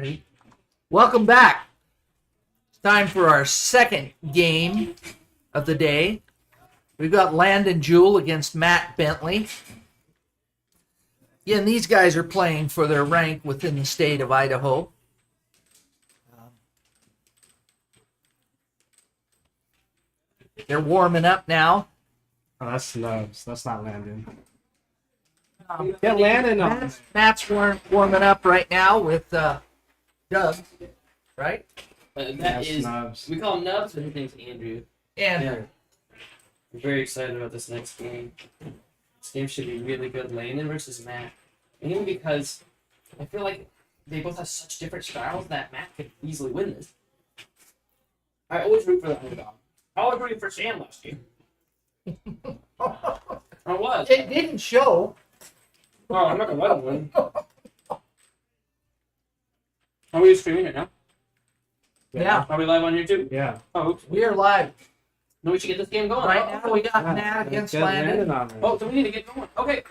Alrighty. Welcome back. It's time for our second game of the day. We've got Landen Jewell against Matt Bentley. Again, these guys are playing for their rank within the state of Idaho. They're warming up now. Oh, that's Nubs. That's not Landen. Get Landen on. Matt's warming up right now with Doug, right? That is Nubs. we call him Nubs, but his name's Andrew. Andrew. I'm very excited about this next game. This game should be really good. Landen versus Matt. And even because I feel like they both have such different styles that Matt could easily win this. I always root for the underdog. I was rooting for Sam last game. I was. It didn't show. Oh, I'm not gonna let him win. Are we streaming it now? Yeah. Are we live on YouTube? Yeah. Oh, oops. We are live. No, we should get this game going. Right now we got Matt against Get Landen. on there. Oh, so we need to get going. Okay.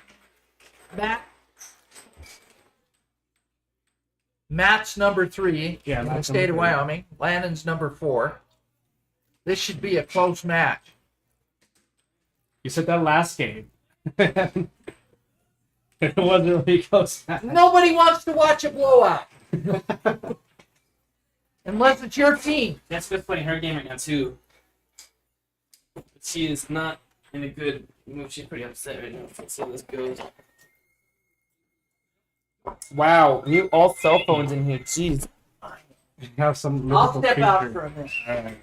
Matt's number 3 Yeah, in the Matt's state of number 3. Wyoming. Landen's number 4. This should be a close match. You said that last game. It wasn't really close. Nobody wants to watch a blowout. Unless it's your team. That's good playing her game right now, too. But she is not in a good mood. She's pretty upset right now. Let's see how this goes. Wow, mute all cell phones in here. Jeez. You have some I'll mythical step out creature. for a minute. Alright.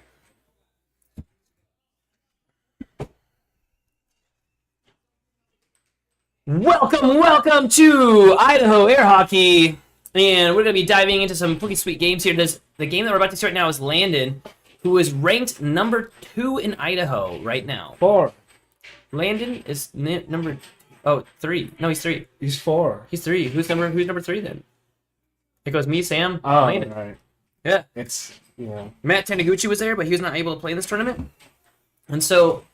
Welcome to Idaho Air Hockey. And we're going to be diving into some pretty sweet games here. The game that we're about to start now is Landen, who is ranked number 2 in Idaho right now. 4. Landen is number 3. No, he's 3. He's 4. He's 3. Who's number 3 then? It goes me, Sam, Oh, Landen. right. Yeah. It's, yeah. Matt Taniguchi was there, but he was not able to play in this tournament. And so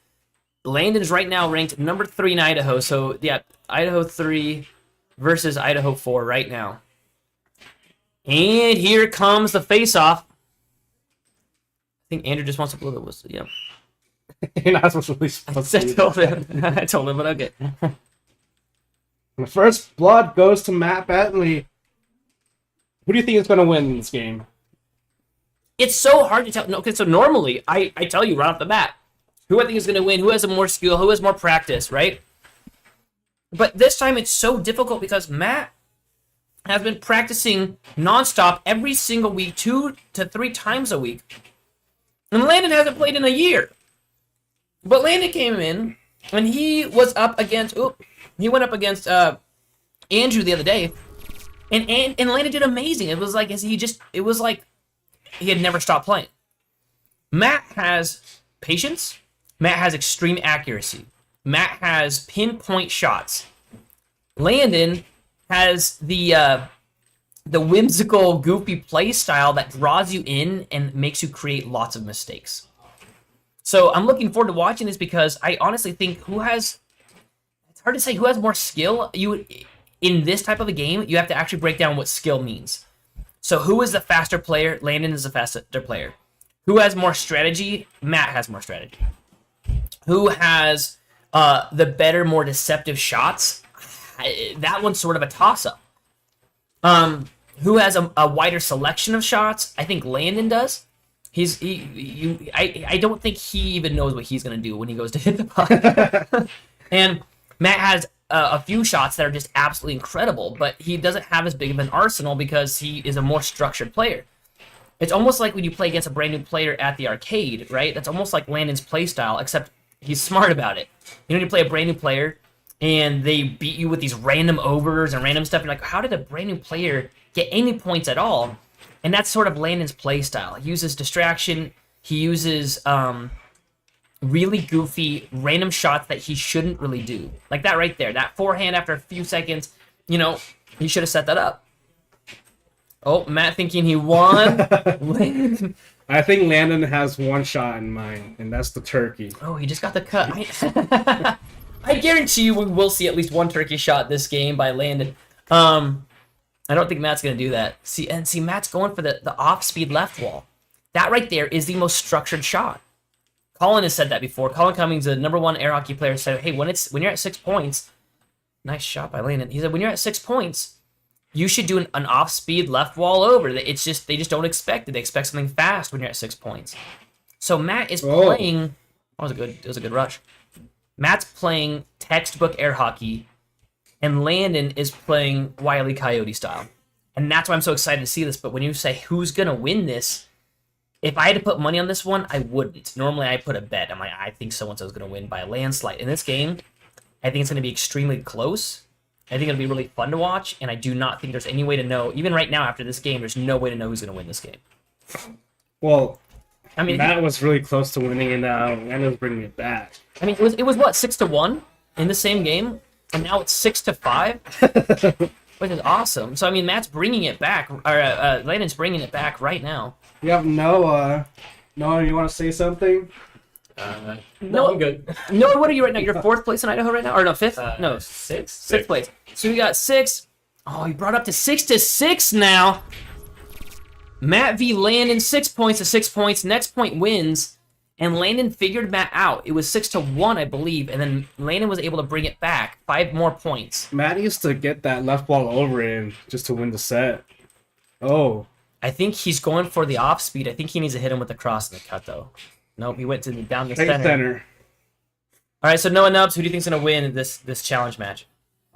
Landen's right now ranked number 3 in Idaho. So yeah, Idaho 3 versus Idaho 4 right now. And here comes the face-off. I think Andrew just wants to blow the whistle. Yeah. You're not supposed to really supposed to I do told that. him. I told him, but okay. The first blood goes to Matt Bentley. Who do you think is going to win this game? It's so hard to tell. No, okay, so normally I tell you right off the bat who I think is going to win, who has more skill, who has more practice, right? But this time it's so difficult because Matt has been practicing nonstop every single week, 2 to 3 times a week. And Landen hasn't played in a year. But Landen came in and he was up against Andrew the other day. And Landen did amazing. It was like he had never stopped playing. Matt has patience. Matt has extreme accuracy. Matt has pinpoint shots. Landen has the whimsical, goofy play style that draws you in and makes you create lots of mistakes. So I'm looking forward to watching this because I honestly think it's hard to say who has more skill. In this type of a game, you have to actually break down what skill means. So who is the faster player? Landen is the faster player. Who has more strategy? Matt has more strategy. Who has the better, more deceptive shots? That one's sort of a toss-up. Who has a wider selection of shots? I think Landen does. I don't think he even knows what he's going to do when he goes to hit the puck. And Matt has a few shots that are just absolutely incredible, but he doesn't have as big of an arsenal because he is a more structured player. It's almost like when you play against a brand new player at the arcade, right? That's almost like Landen's play style, except he's smart about it. You know, when you play a brand new player and they beat you with these random overs and random stuff, you're like, how did a brand new player get any points at all? And that's sort of Landen's play style. He uses distraction. He uses really goofy, random shots that he shouldn't really do. Like that right there. That forehand after a few seconds, he should have set that up. Oh, Matt thinking he won. I think Landen has one shot in mind, and that's the turkey. Oh, he just got the cut. I guarantee you we will see at least one turkey shot this game by Landen. I don't think Matt's gonna do that. See, Matt's going for the off-speed left wall. That right there is the most structured shot. Colin has said that before. Colin Cummings, the #1 air hockey player, said, "Hey, when you're at 6 points, nice shot by Landon." He said, "When you're at 6 points, you should do an off-speed left wall over. It's just they just don't expect it. They expect something fast when you're at 6 points." So Matt is playing. It was a good rush. Matt's playing textbook air hockey, and Landon is playing Wile E. Coyote style, and that's why I'm so excited to see this. But when you say who's gonna win this, if I had to put money on this one, I wouldn't. Normally, I put a bet. I'm like, I think so-and-so's going to win by a landslide. In this game, I think it's going to be extremely close. I think it'll be really fun to watch, and I do not think there's any way to know. Even right now, after this game, there's no way to know who's going to win this game. Well, I mean, Matt was really close to winning, and Landon's bringing it back. I mean, it was what, 6-1 in the same game, and now it's 6-5, which is awesome. So I mean, Matt's bringing it back, or Landon's bringing it back right now. You have Noah. Noah, you want to say something? No, I'm good. No, what are you right now? You're 4th place in Idaho right now, or no, 5th? No, Sixth. 6th place. So we got 6. Oh, he brought up to 6-6 now. Matt v. Landon, 6 points to 6 points. Next point wins. And Landon figured Matt out. It was 6-1, I believe. And then Landon was able to bring it back. 5 more points. Matt used to get that left ball over in just to win the set. Oh. I think he's going for the off speed. I think he needs to hit him with the cross and the cut, though. Nope, he went down the center. All right, so Noah Nubs, who do you think's going to win this challenge match?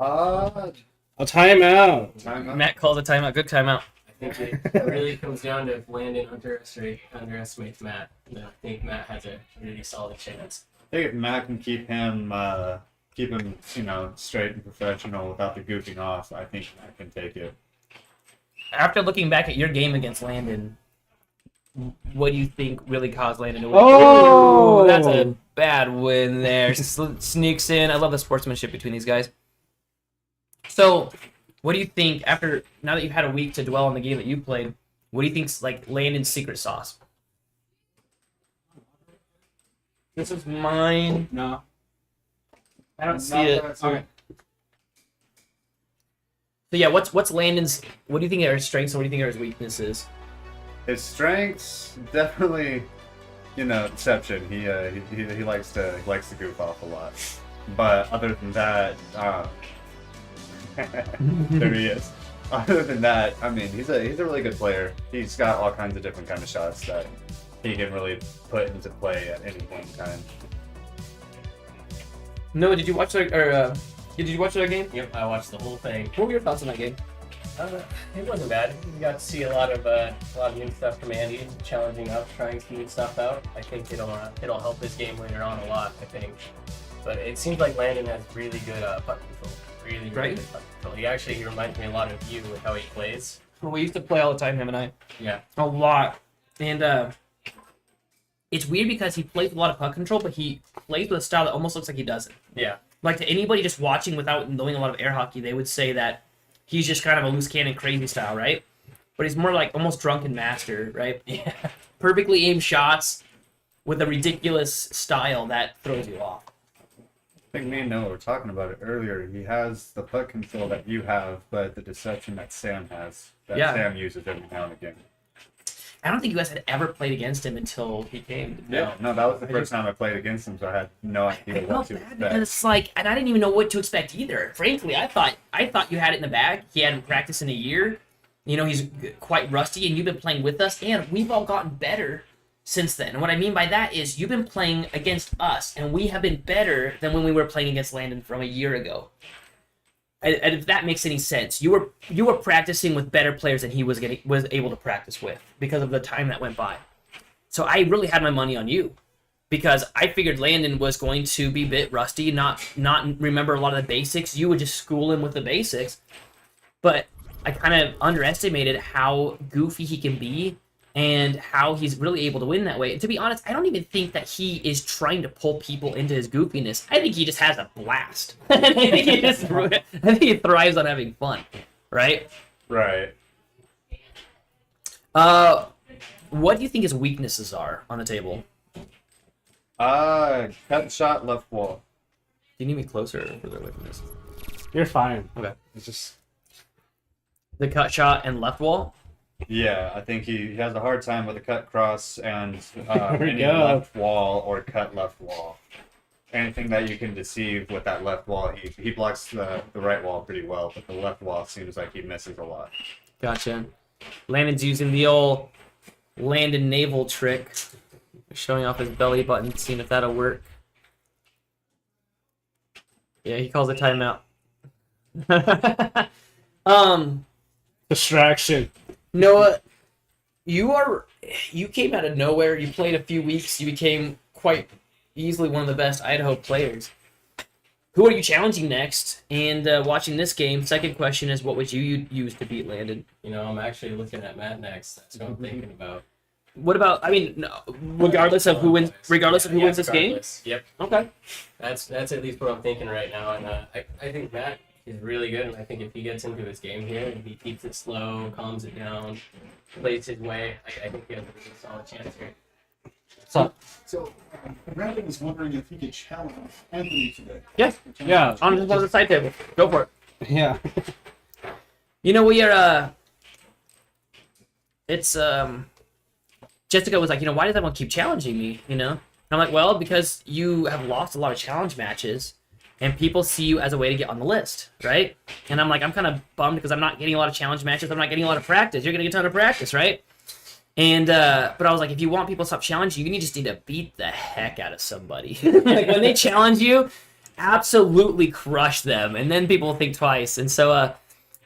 A timeout. Matt calls a timeout. Good timeout. I think it really comes down to if Landon underestimates Matt. Then I think Matt has a really solid chance. I think if Matt can keep him, straight and professional without the goofing off, I think Matt can take it. After looking back at your game against Landon, what do you think really caused Landon to win? Oh! Ooh, that's a bad win there. Sneaks in. I love the sportsmanship between these guys. So, what do you think now that you've had a week to dwell on the game that you played? What do you think's like Landon's secret sauce? This is mine. No. I don't see it. Okay. So yeah, what's Landon's? What do you think are his strengths and what do you think are his weaknesses? His strengths, definitely, deception. He likes to goof off a lot. But other than that, there he is. Other than that, I mean, he's a really good player. He's got all kinds of different kind of shots that he can really put into play at any point in time. No, did you watch their game? Yep, I watched the whole thing. What were your thoughts on that game? It wasn't bad. We got to see a lot of new stuff from Andy, challenging up, trying some new stuff out. I think it'll help his game later on a lot. I think, but it seems like Landon has really good puck control. Really Right. good puck control. He reminds me a lot of you with how he plays. Well, we used to play all the time, him and I. Yeah. A lot. And it's weird because he plays with a lot of puck control, but he plays with a style that almost looks like he doesn't. Yeah. Like to anybody just watching without knowing a lot of air hockey, they would say that he's just kind of a loose cannon crazy style, right? But he's more like almost drunken master, right? Yeah. Perfectly aimed shots with a ridiculous style that throws you off. I think me and Noah were talking about it earlier. He has the puck control that you have, but the deception that Sam has, that Yeah. Sam uses every now and again. I don't think you guys had ever played against him until he came. No, that was the first time I played against him, so I had no idea I what felt to bad expect. because it's like, and I didn't even know what to expect either. Frankly, I thought you had it in the bag. He hadn't practiced in a year. He's quite rusty, and you've been playing with us, and we've all gotten better since then. And what I mean by that is you've been playing against us, and we have been better than when we were playing against Landon from a year ago. And if that makes any sense, you were practicing with better players than he was able to practice with because of the time that went by. So I really had my money on you because I figured Landon was going to be a bit rusty, not remember a lot of the basics. You would just school him with the basics, but I kind of underestimated how goofy he can be and how he's really able to win that way. And to be honest, I don't even think that he is trying to pull people into his goofiness. I think he just has a blast. I think he thrives on having fun, right? Right. What do you think his weaknesses are on the table? Cut shot left wall. Do you need me closer or further away from this? You're fine. Okay. It's just The cut shot and left wall. Yeah, I think he has a hard time with a cut cross and we any go. left wall or cut left wall. Anything that you can deceive with that left wall, he blocks the right wall pretty well, but the left wall seems like he misses a lot. Gotcha. Landon's using the old Landen navel trick, showing off his belly button, seeing if that'll work. Yeah, he calls a timeout. Distraction. Noah, you came out of nowhere. You played a few weeks. You became quite easily one of the best Idaho players. Who are you challenging next? And watching this game, second question is, what would you use to beat Landon? I'm actually looking at Matt next. That's what I'm thinking about. What about? I mean, no, regardless of who wins this game. Regardless. Yep. Okay. That's at least what I'm thinking right now, and I think Matt is really good, and I think if he gets into his game here and he keeps it slow, calms it down, plays his way, I think he has a really solid chance here. So, Brandon was wondering if he could challenge Anthony today. Yeah. Yeah. On the side table. Go for it. Yeah. We are. It's Jessica was like, why does everyone keep challenging me? And I'm like, well, because you have lost a lot of challenge matches, and people see you as a way to get on the list, right? And I'm like, I'm kind of bummed because I'm not getting a lot of challenge matches. I'm not getting a lot of practice. You're gonna get a ton of practice, right? And but I was like, if you want people to stop challenging you, just need to beat the heck out of somebody. Like when they challenge you, absolutely crush them, and then people will think twice. And so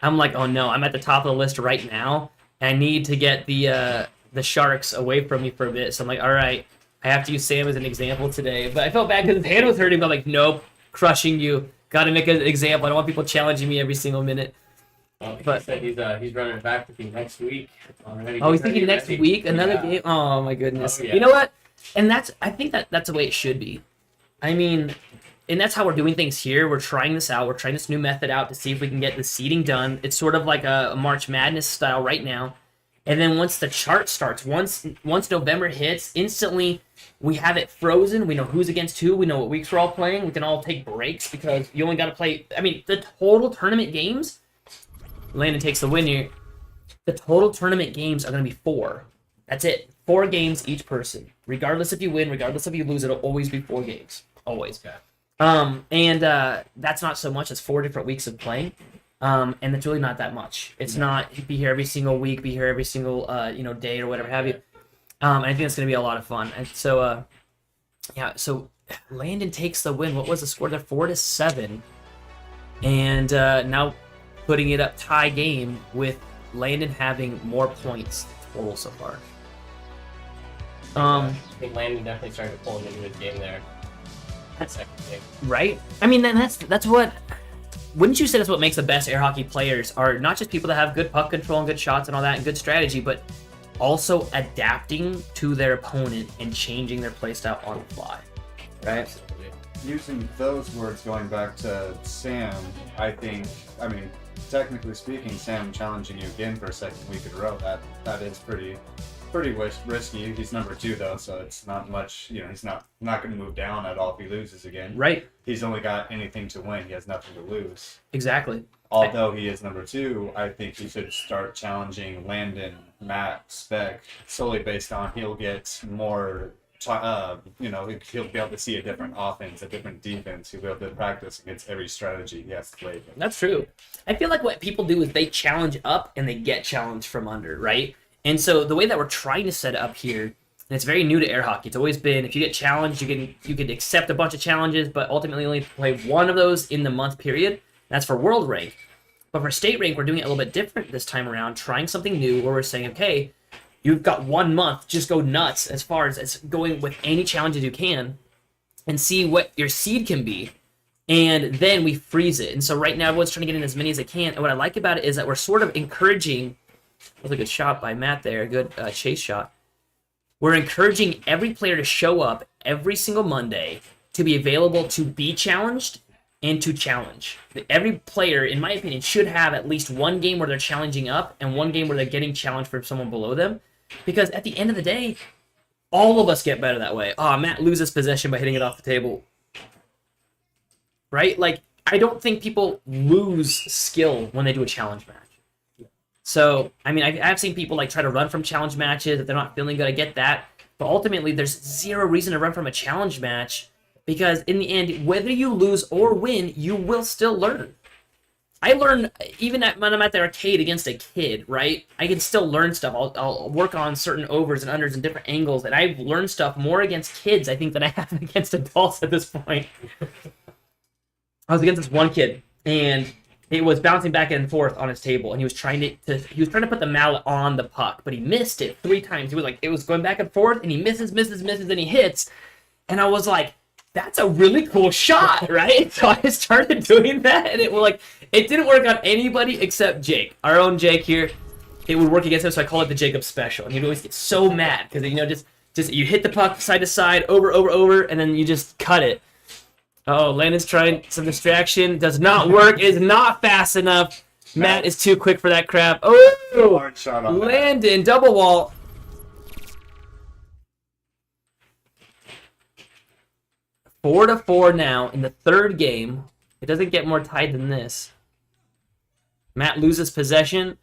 I'm like, oh no, I'm at the top of the list right now. And I need to get the sharks away from me for a bit. So I'm like, all right, I have to use Sam as an example today. But I felt bad because his hand was hurting. But I'm like, nope, crushing you. Got to make an example. I don't want people challenging me every single minute. Well, But- he said he's running back with you next week already. Oh, he's Get thinking ready, next ready. week, another Yeah. game. Oh my goodness. Oh, yeah. You know what? And I think that's the way it should be. I mean, and that's how we're doing things here. We're trying this out. We're trying this new method out to see if we can get the seeding done. It's sort of like a March Madness style right now. And then once the chart starts, once November hits, instantly we have it frozen. We know who's against who. We know what weeks we're all playing. We can all take breaks because you only got to play. I mean, the total tournament games. Landon takes the win here. The total tournament games are going to be 4. That's it. 4 games each person. Regardless if you win, regardless if you lose, it'll always be 4 games. Always. Okay. And that's not so much as 4 different weeks of playing. And it's really not that much. It's not be here every single week, be here every single day or whatever have you. And I think it's going to be a lot of fun. And so so Landon takes the win. What was the score there? 4-7. And now putting it up tie game with Landon having more points total so far. I think Landon definitely started pulling into his game there. Second game. Right? I mean, then that's what. Wouldn't you say that's what makes the best air hockey players are not just people that have good puck control and good shots and all that and good strategy, but also adapting to their opponent and changing their playstyle on the fly. Right? Absolutely. Using those words going back to Sam, I mean, technically speaking, Sam challenging you again for a second week in a row, that is pretty risky. He's number 2 though, so it's not much. He's not going to move down at all if he loses again. Right. He's only got anything to win. He has nothing to lose. Exactly. Although he is number 2, I think he should start challenging Landon, Matt, Spec solely based on he'll get more. He'll be able to see a different offense, a different defense. He'll be able to practice against every strategy he has to play. That's true. I feel like what people do is they challenge up and they get challenged from under, right? And so the way that we're trying to set it up here, and it's very new to air hockey. It's always been if you get challenged, you can accept a bunch of challenges, but ultimately only play one of those in the month period. That's for world rank. But for state rank, we're doing it a little bit different this time around, trying something new where we're saying, okay, you've got 1 month, just go nuts as far as going with any challenges you can and see what your seed can be. And then we freeze it. And so right now everyone's trying to get in as many as they can. And what I like about it is that we're sort of encouraging, that was a good shot by Matt there, a good chase shot. We're encouraging every player to show up every single Monday to be available to be challenged and to challenge. Every player, in my opinion, should have at least one game where they're challenging up and one game where they're getting challenged from someone below them. Because at the end of the day, all of us get better that way. Oh, Matt loses possession by hitting it off the table. Right? Like, I don't think people lose skill when they do a challenge match. So, I mean, I've seen people like try to run from challenge matches if they're not feeling good. I get that. But ultimately, there's zero reason to run from a challenge match because in the end, whether you lose or win, you will still learn. I learn even when I'm at the arcade against a kid, right? I can still learn stuff. I'll work on certain overs and unders and different angles, and I've learned stuff more against kids, I think, than I have against adults at this point. I was against this one kid, and it was bouncing back and forth on his table, and he was trying to put the mallet on the puck, but he missed it 3 times. It was going back and forth, and he misses, and he hits, and I was like, that's a really cool shot, right? So I started doing that, and it didn't work on anybody except Jake, our own Jake here. It would work against him, so I call it the Jacob special. And he'd always get so mad because just you hit the puck side to side, over, and then you just cut it. Oh, Landon's trying some distraction. Does not work. Is not fast enough. Matt is too quick for that crap. Oh, Hard shot on that. Landon double wall. 4-4 now in the third game. It doesn't get more tight than this. Matt loses possession.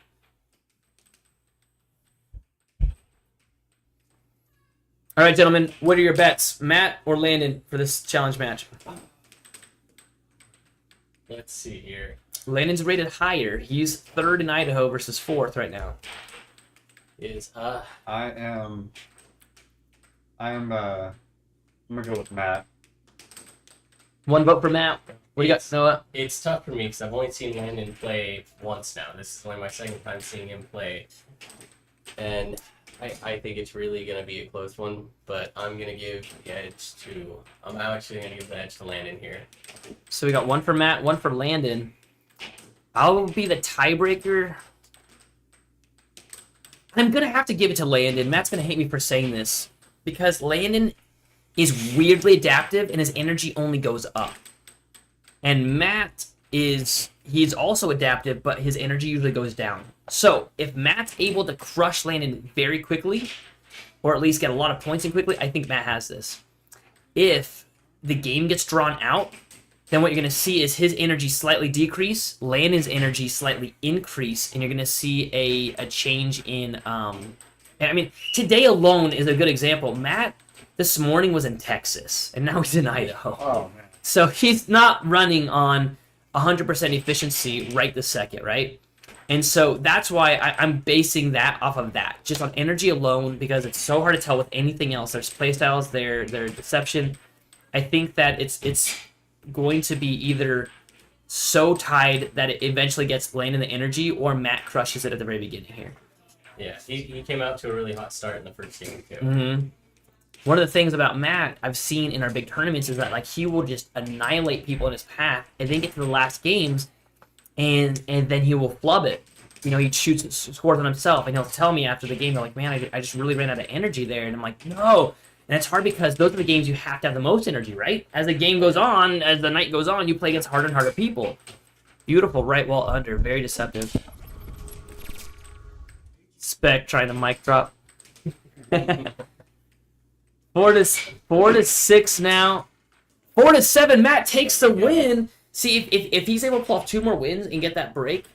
All right, gentlemen, what are your bets, Matt or Landon, for this challenge match? Let's see here. Landon's rated higher. He's 3rd in Idaho versus 4th right now. I'm gonna go with Matt. 1 vote for Matt. What do you got, Noah? It's tough for me because I've only seen Landon play once now. This is only my second time seeing him play. And I think it's really going to be a close one, but I'm going to give the edge to... I'm actually going to give the edge to Landon here. So we got 1 for Matt, 1 for Landon. I'll be the tiebreaker. I'm going to have to give it to Landon. Matt's going to hate me for saying this because Landon is weirdly adaptive and his energy only goes up. And Matt he's also adaptive, but his energy usually goes down. So if Matt's able to crush Landon very quickly, or at least get a lot of points in quickly, I think Matt has this. If the game gets drawn out, then what you're going to see is his energy slightly decrease, Landon's energy slightly increase, and you're going to see a change in... I mean, today alone is a good example. Matt this morning was in Texas, and now he's in Idaho. Oh man. So he's not running on 100% efficiency right this second, right? And so that's why I'm basing that off of that, just on energy alone, because it's so hard to tell with anything else. There's playstyles, their deception. I think that it's going to be either so tied that it eventually gets Landon the energy, or Matt crushes it at the very beginning here. Yeah, he came out to a really hot start in the first game, too. Mm-hmm. One of the things about Matt I've seen in our big tournaments is that he will just annihilate people in his path and then get to the last games and then he will flub it. He scores on himself, and he'll tell me after the game, like, man, I just really ran out of energy there. And I'm like, no. And it's hard because those are the games you have to have the most energy, right? As the game goes on, as the night goes on, you play against harder and harder people. Beautiful right wall under. Very deceptive. Spec trying to mic drop. 4-6 now. 4-7. Matt takes the win. See, if he's able to pull off 2 more wins and get that break,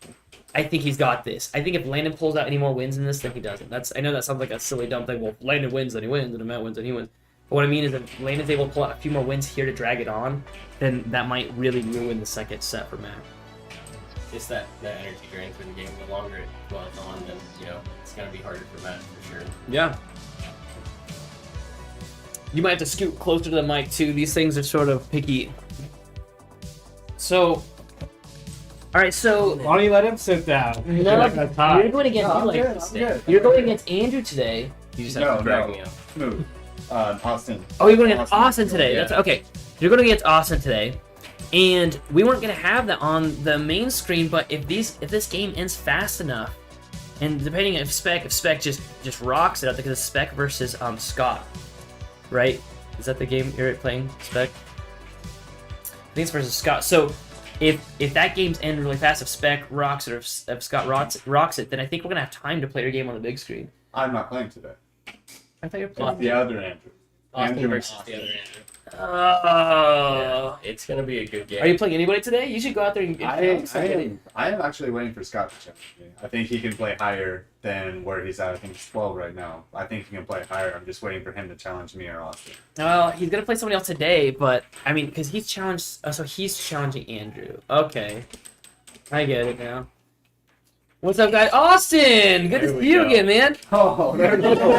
I think he's got this. I think if Landon pulls out any more wins in this, then he doesn't. I know that sounds like a silly, dumb thing. Well, if Landon wins, then he wins, and if Matt wins, then he wins. But what I mean is if Landon's able to pull out a few more wins here to drag it on, then that might really ruin the second set for Matt. It's that energy drain through the game. The longer it dwells on, then, it's going to be harder for Matt, for sure. Yeah. You might have to scoot closer to the mic, too. These things are sort of picky. So... Alright, so... Why don't you let him sit down? No, you're going against... You're going against Andrew today. You just have to drag me up. Smooth. Austin. Oh, you're going against Austin today. Yeah. That's okay. You're going against Austin today. And we weren't going to have that on the main screen, but if this game ends fast enough, and depending if Spec just rocks it out, because it's Spec versus Scott, right? Is that the game you're playing, Spec? I think it's versus Scott. So if that game's end really fast, if Spec rocks it, or if Scott rocks it, then I think we're going to have time to play your game on the big screen. I'm not playing today. I thought you were playing. The other Andrew. Austin Andrew versus and the other Andrew. Oh. Yeah, it's gonna be a good game. Are you playing anybody today? You should go out there and I am actually waiting for Scott to challenge me. I think he can play higher than where he's at. I think he's 12 right now. I think he can play higher. I'm just waiting for him to challenge me or Austin. Well, he's gonna play somebody else today, but I mean, because he's challenged. So he's challenging Andrew. Okay, I get it now. What's up, guys? Austin, good There to we see you go. again, man. Oh, there we go.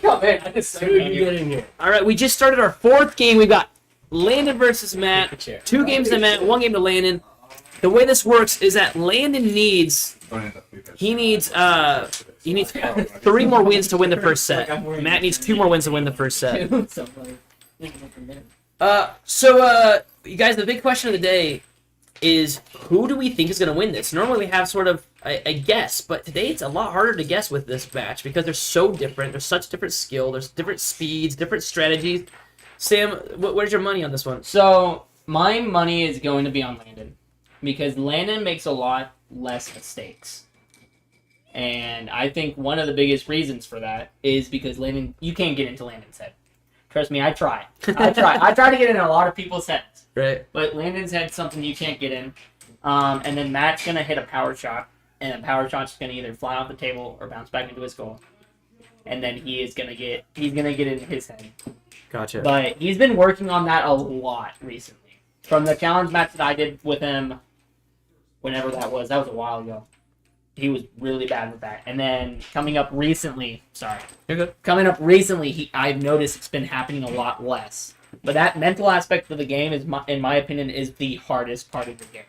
Come in. I just How did you get in here? All right, we just started our fourth game. We've got Landon versus Matt. Chair. 2 games to Matt, 1 game to Landon. The way this works is that Landon needs he needs 3 more wins to win the first set. Matt needs 2 more wins to win the first set. So you guys, the big question of the day is who do we think is going to win this? Normally we have sort of a guess, but today it's a lot harder to guess with this match because they're so different. There's such different skill. There's different speeds, different strategies. Sam, where's your money on this one? So my money is going to be on Landon because Landon makes a lot less mistakes. And I think one of the biggest reasons for that is because Landon, you can't get into Landon's head. Trust me, I try. I try to get in a lot of people's heads. Right. But Landon's head's something you can't get in. And then Matt's going to hit a power shot. And a power shot's going to either fly off the table or bounce back into his goal. And then he's going to get in his head. Gotcha. But he's been working on that a lot recently. From the challenge match that I did with him, whenever that was a while ago. He was really bad with that. And then coming up recently, I've noticed it's been happening a lot less. But that mental aspect of the game is, in my opinion, is the hardest part of the game.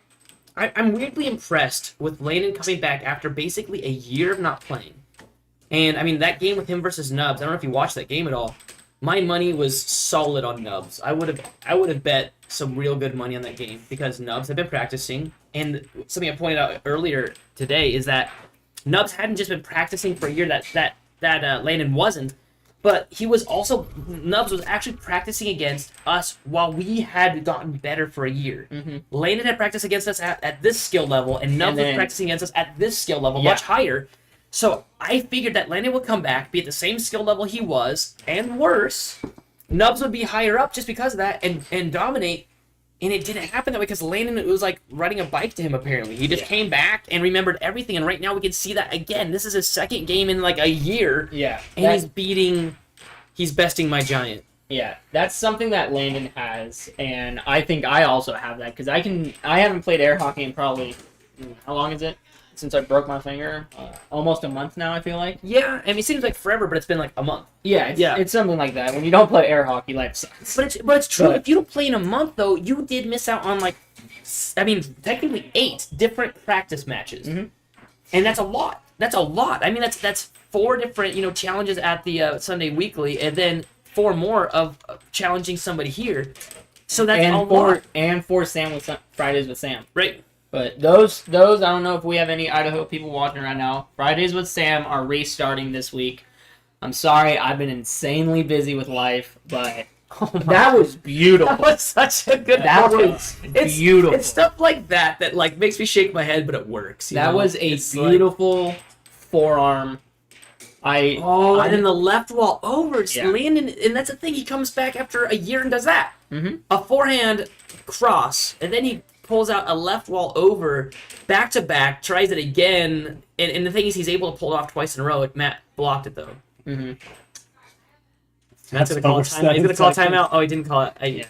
I'm weirdly impressed with Landon coming back after basically a year of not playing. And, I mean, that game with him versus Nubs, I don't know if you watched that game at all. My money was solid on Nubs. I would have bet some real good money on that game because Nubs had been practicing. And something I pointed out earlier today is that Nubs hadn't just been practicing for a year that Landon wasn't, but Nubs was actually practicing against us while we had gotten better for a year. Mm-hmm. Landon had practiced against us at this skill level, and Nubs was practicing against us at this skill level, much higher. So I figured that Landon would come back, be at the same skill level he was, and worse. Nubs would be higher up just because of that and dominate. And it didn't happen that way because Landon, it was like riding a bike to him, apparently. He just came back and remembered everything. And right now we can see that again. This is his second game in like a year. Yeah. And he's besting my giant. Yeah, that's something that Landon has, and I think I also have that because I haven't played air hockey in probably, how long is it? Since I broke my finger? Almost a month now, I feel like. Yeah, I mean, it seems like forever, but it's been like a month. Yeah, it's something like that. When you don't play air hockey, life sucks. But it's true. If you don't play in a month, though, you did miss out on technically 8 different practice matches. Mm-hmm. And that's a lot. I mean, that's 4 different, challenges at the Sunday Weekly, and then 4 more of challenging somebody here. So that's a lot. And 4 Fridays with Sam. Right. But those, I don't know if we have any Idaho people watching right now. Fridays with Sam are restarting this week. I'm sorry, I've been insanely busy with life, but that was beautiful. That was such a good It's beautiful. It's stuff like that like makes me shake my head, but it works. That was a beautiful forearm. And then the left wall over. Yeah. Landon, and that's the thing. He comes back after a year and does that. Mm-hmm. A forehand cross, and then he pulls out a left wall over, back to back, tries it again, and the thing is, he's able to pull it off twice in a row. Matt blocked it though. Mm-hmm. Matt's gonna call a timeout. He's gonna call a timeout. Oh, he didn't call it. Yeah.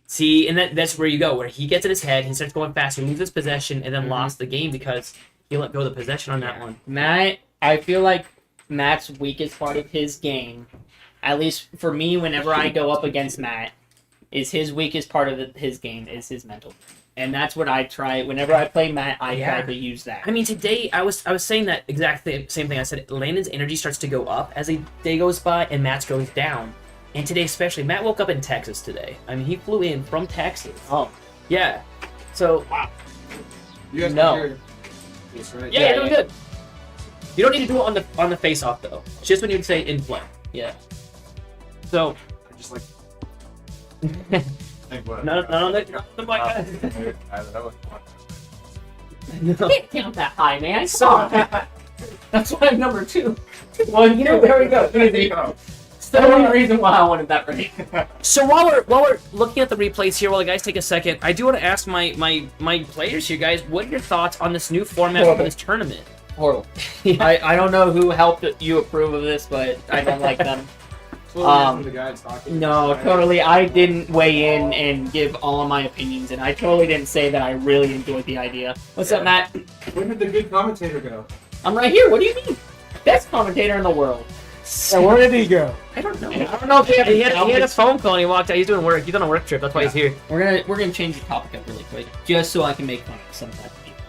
See, and that's where you go, where he gets in his head, he starts going fast, he loses possession, and then lost the game because he let go of the possession on that one. Matt, I feel like Matt's weakest part of his game, at least for me, whenever I go up against Matt, is his weakest part of his game is his mental. And that's what I try. Whenever I play Matt, I try to use that. I mean, today I was saying that exact same thing. I said Landon's energy starts to go up as the day goes by, and Matt's goes down. And today especially, Matt woke up in Texas today. I mean, he flew in from Texas. Oh. Yeah. So, You guys No. can hear this, right? yeah, you're doing good. You don't need to do it on the face-off, though. Just when you say in play. Yeah. So, I just like think what none on the mic. You can't count that high, man. So, That's why I'm number 2. 1, 2, there we go. Easy. the only reason why I wanted that break. So while we're looking at the replays here, while you guys take a second, I do want to ask my players here, guys, what are your thoughts on this new format for this tournament? Horrible. I don't know who helped you approve of this, but I don't like them. The guy talking. No, totally. I didn't weigh in and give all of my opinions, and I totally didn't say that I really enjoyed the idea. What's up, Matt? Where did the good commentator go? I'm right here. What do you mean? Best commentator in the world. Yeah, where did he go? I don't know. I don't know if He had a phone call and he walked out. He's doing work. He's on a work trip. That's why he's here. We're gonna change the topic up really quick, just so I can make fun of some of that people.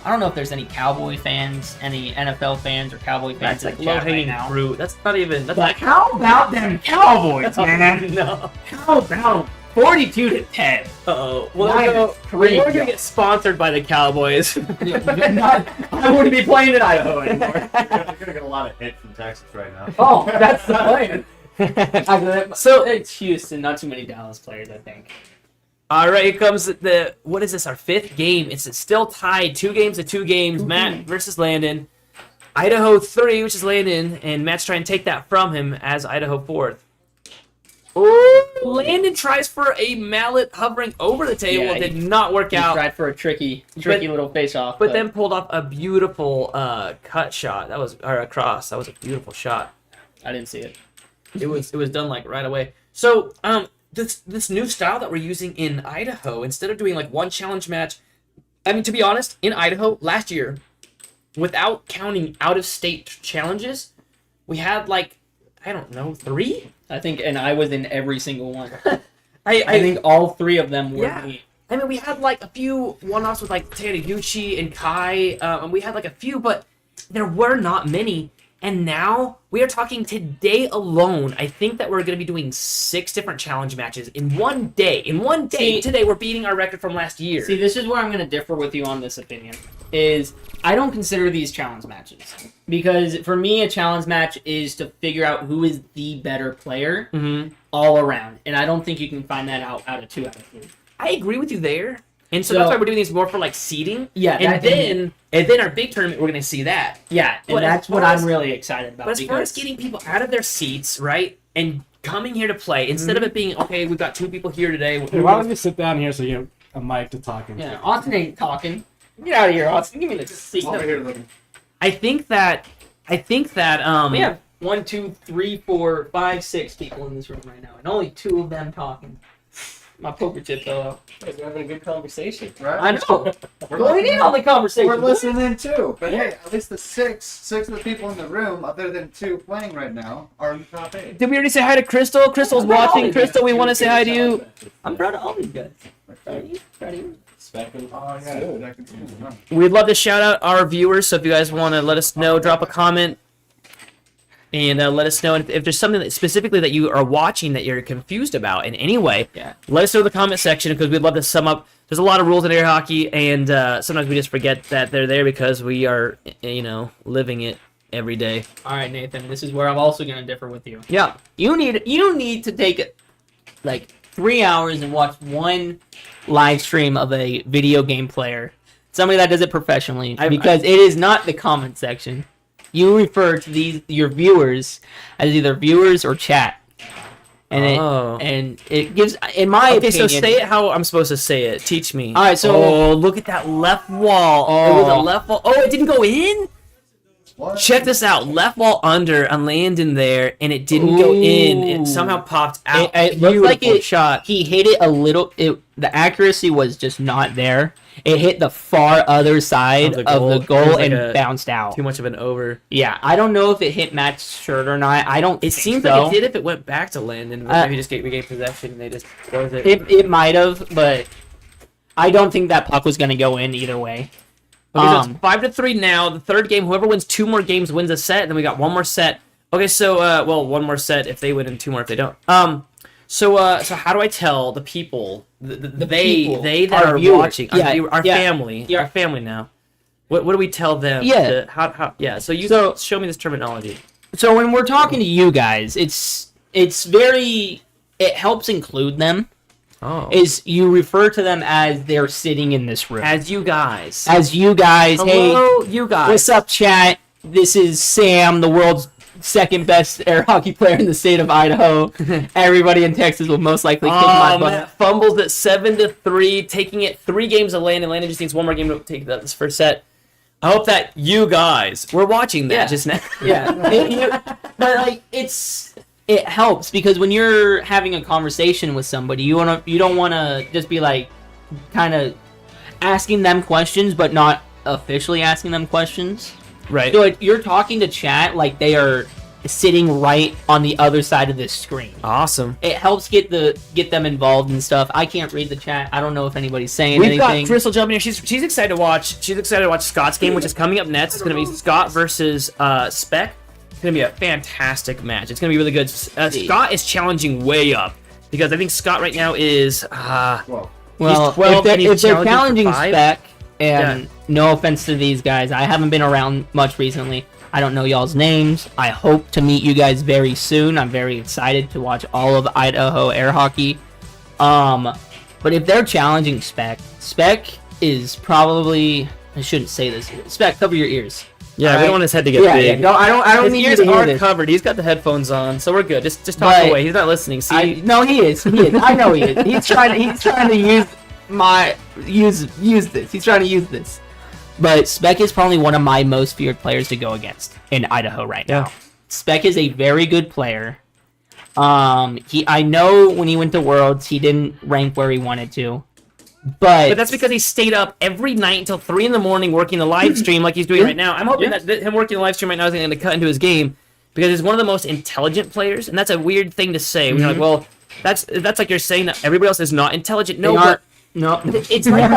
I don't know if there's any Cowboy fans, any NFL fans, or Cowboy fans That's like in the chat right low-hanging now. fruit. That's not even. That's But how about them Cowboys, man? no. How about 42-10? Uh-oh. Well, Minus we're 3. going to get sponsored by the Cowboys. I wouldn't be playing in Idaho anymore. You're gonna get a lot of hit from Texas right now. Oh, that's the plan. So- it's Houston, not too many Dallas players, I think. All right, here comes what is this, our 5th game. It's still tied, 2 games to 2 games. Matt versus Landen. Idaho 3, which is Landen, and Matt's trying to take that from him as Idaho 4th. Oh, Landen tries for a mallet hovering over the table. Yeah, It did not work He out. tried for a tricky little face-off. But then pulled off a beautiful cut shot. Or a cross. That was a beautiful shot. I didn't see it. It was done like right away. So this new style that we're using in Idaho, instead of doing like one challenge match, I mean, to be honest, in Idaho last year, without counting out of state challenges, we had like, I don't know, 3. I think, and I was in every single one. I I think all 3 of them were Yeah. me. I mean, we had like a few one-offs with like Taniguchi and Kai, and we had like a few, but there were not many. And now we are talking today alone. I think that we're going to be doing 6 different challenge matches in one day. In one day, See- today we're beating our record from last year. See, this is where I'm going to differ with you on this opinion. Is I don't consider these challenge matches. Because for me, a challenge match is to figure out who is the better player Mhm. all around. And I don't think you can find that out of 2 out of 3. I agree with you there. And so, So- that's why we're doing these more for like seeding. Yeah, And then our big tournament, we're going to see that. Yeah, and But as that's what far as- I'm really excited about. But as far as getting people out of their seats, right, and coming here to play, instead of it being, okay, we've got 2 people here today. Hey, why don't you sit down here so you have a mic to talk into? Yeah, Austin ain't talking. Get out of here, Austin. Give me the seat. Over here looking. I think that We have 1, 2, 3, 4, 5, 6 people in this room right now, and only 2 of them talking. My poker chip fell out. We're having a good conversation. Right? I know. We're Well, we need all the conversation. We're listening too. But hey, at least the six of the people in the room, other than 2 playing right now, are in the top 8. Did we already say hi to Crystal? Crystal's I'm proud watching. of you. Crystal, we want to say hi to you. I'm proud of all these guys. Proud of you. Proud of you. Oh yeah, dude, I can see it. We'd love to shout out our viewers, so if you guys want to let us know, drop a comment. And let us know if there's something that specifically that you are watching that you're confused about in any way. Yeah. Let us know in the comment section because we'd love to sum up. There's a lot of rules in air hockey, and sometimes we just forget that they're there because we are, living it every day. All right, Nathan. This is where I'm also going to differ with you. Yeah. You need to take like 3 hours and watch one live stream of a video game player, somebody that does it professionally, because it is not the comment section. You refer to your viewers as either viewers or chat, and it gives, in my opinion. So say it how I'm supposed to say it. Teach me. All right, so look at that left wall. It was a left wall. Oh, it didn't go in. What? Check this out. Left wall under on Landen there, and it didn't go in. It somehow popped out. It looked like Beautiful it shot. He hit it a little. The accuracy was just not there. It hit the far other side Of of the the goal. It goal was like and bounced out. Too much of an over. Yeah, I don't know if it hit Matt's shirt or not. I don't. It think seems so. like it did if it went back to Landen. Maybe just regained possession and they just closed it. It might have, but I don't think that puck was going to go in either way. Okay, so it's 5-3 now. The third game, whoever wins 2 more games wins a set. Then we got 1 more set. Okay, so 1 more set if they win and 2 more if they don't. So how do I tell the people, people, they that our are viewers. watching, our Yeah. family, Yeah. our family now? What do we tell them? Yeah. So you So- show me this terminology. So when we're talking to you guys, it's very. It helps include them. Oh, Is you refer to them as they're sitting in this room. as you guys. As you guys, hey, Hello, you guys. what's up, chat? This is Sam, the world's second best air hockey player in the state of Idaho. Everybody in Texas will most likely kick my butt. Matt fumbles at 7-3, taking it 3 games to Landon. Landon just needs one more game to take this first set. I hope that you guys were watching that just now. Yeah, but like it helps because when you're having a conversation with somebody, you don't want to just be like kind of asking them questions, but not officially asking them questions. Right. So you're talking to chat like they are sitting right on the other side of this screen. Awesome. It helps get them involved and stuff. I can't read the chat. I don't know if anybody's saying We've anything. got Crystal jumping in. She's excited to watch. She's excited to watch Scott's game, which is coming up next. It's going to be Scott versus Spec. It's going to be a fantastic match. It's going to be really good. Scott is challenging way up because I think Scott right now is Well, well, he's 12 and he's if they're challenging challenging for 5. Spec, and no offense to these guys, I haven't been around much recently. I don't know y'all's names. I hope to meet you guys very soon. I'm very excited to watch all of Idaho air hockey. But if they're challenging Spec is probably, I shouldn't say this. Spec, cover your ears. Yeah, All we right? don't want his head to get Yeah, big. no, I don't His need you ears to hear are this. covered. He's got the headphones on, so we're good. Just talk But- away. He's not listening. See, No, he is. I know he is. He's trying to use this. He's trying to use this. But Spec is probably one of my most feared players to go against in Idaho right now. Yeah. Spec is a very good player. I know when he went to Worlds, he didn't rank where he wanted to. But that's because he stayed up every night until 3 in the morning working the live stream like he's doing right now. I'm hoping that him working the live stream right now is going to cut into his game because he's one of the most intelligent players, and that's a weird thing to say. When you're like, well, that's like you're saying that everybody else is not intelligent. No, but No. it's like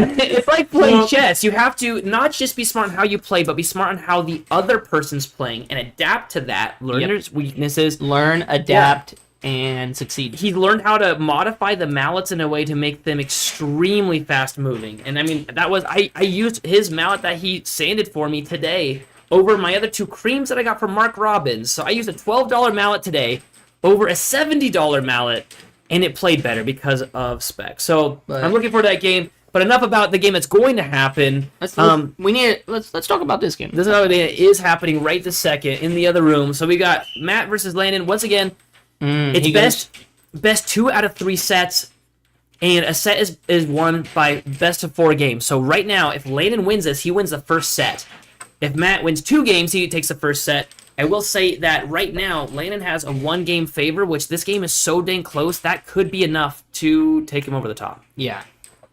it's like playing chess. You have to not just be smart on how you play, but be smart on how the other person's playing and adapt to that. Learn Yep. their weaknesses. Learn, adapt, and succeed. He learned how to modify the mallets in a way to make them extremely fast moving. And I mean, that was I used his mallet that he sanded for me today over my other 2 creams that I got from Mark Robbins. So I used a $12 mallet today over a $70 mallet, and it played better because of Spec. So But- I'm looking forward to that game. But enough about the game that's going to happen. Let's talk about this game. This is another game that is happening right this second in the other room. So we got Matt versus Landon. Once again, it's best 2 out of 3 sets, and a set is won by best of 4 games. So right now, if Landon wins this, he wins the first set. If Matt wins 2 games, he takes the first set. I will say that right now, Landon has a 1-game favor, which this game is so dang close, that could be enough to take him over the top. Yeah.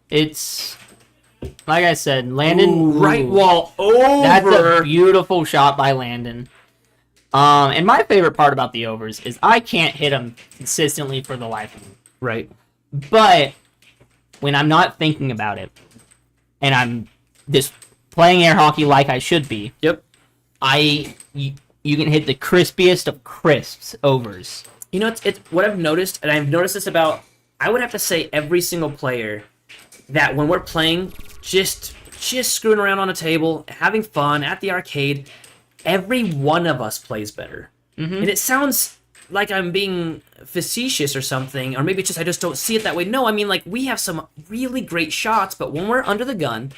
It's like I said, Landon Right wall over. That's a beautiful shot by Landon. And my favorite part about the overs is I can't hit them consistently for the life of me. Right. But when I'm not thinking about it, and I'm just playing air hockey like I should be, Yep. you can hit the crispiest of crisps overs. You know, it's what I've noticed, and I've noticed this about, I would have to say every single player, that when we're playing, just screwing around on a table, having fun at the arcade, every one of us plays better. Mm-hmm. And it sounds like I'm being facetious or something, or maybe it's just I just don't see it that way. No, I mean, like, we have some really great shots, but when we're under the gun,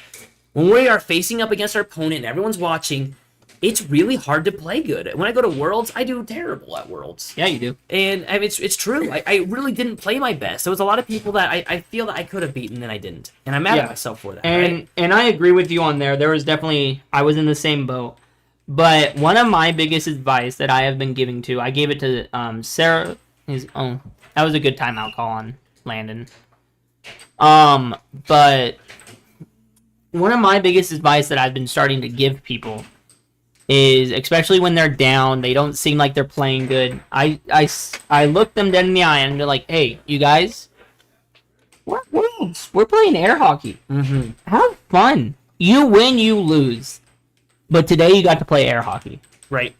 when we are facing up against our opponent and everyone's watching, it's really hard to play good. When I go to Worlds, I do terrible at Worlds. Yeah, you do. And I mean, it's true. I really didn't play my best. There was a lot of people that I feel that I could have beaten and I didn't. And I'm mad at myself for that. And I agree with you on there. There was definitely, I was in the same boat. But one of my biggest advice that I have been giving to, I gave it to Sarah. That was a good timeout call on Landon. But one of my biggest advice that I've been starting to give people is, especially when they're down, they don't seem like they're playing good. I look them dead in the eye and they're like, hey, you guys, we're playing air hockey. Mm-hmm. Have fun. You win, you lose. But today you got to play air hockey. Right.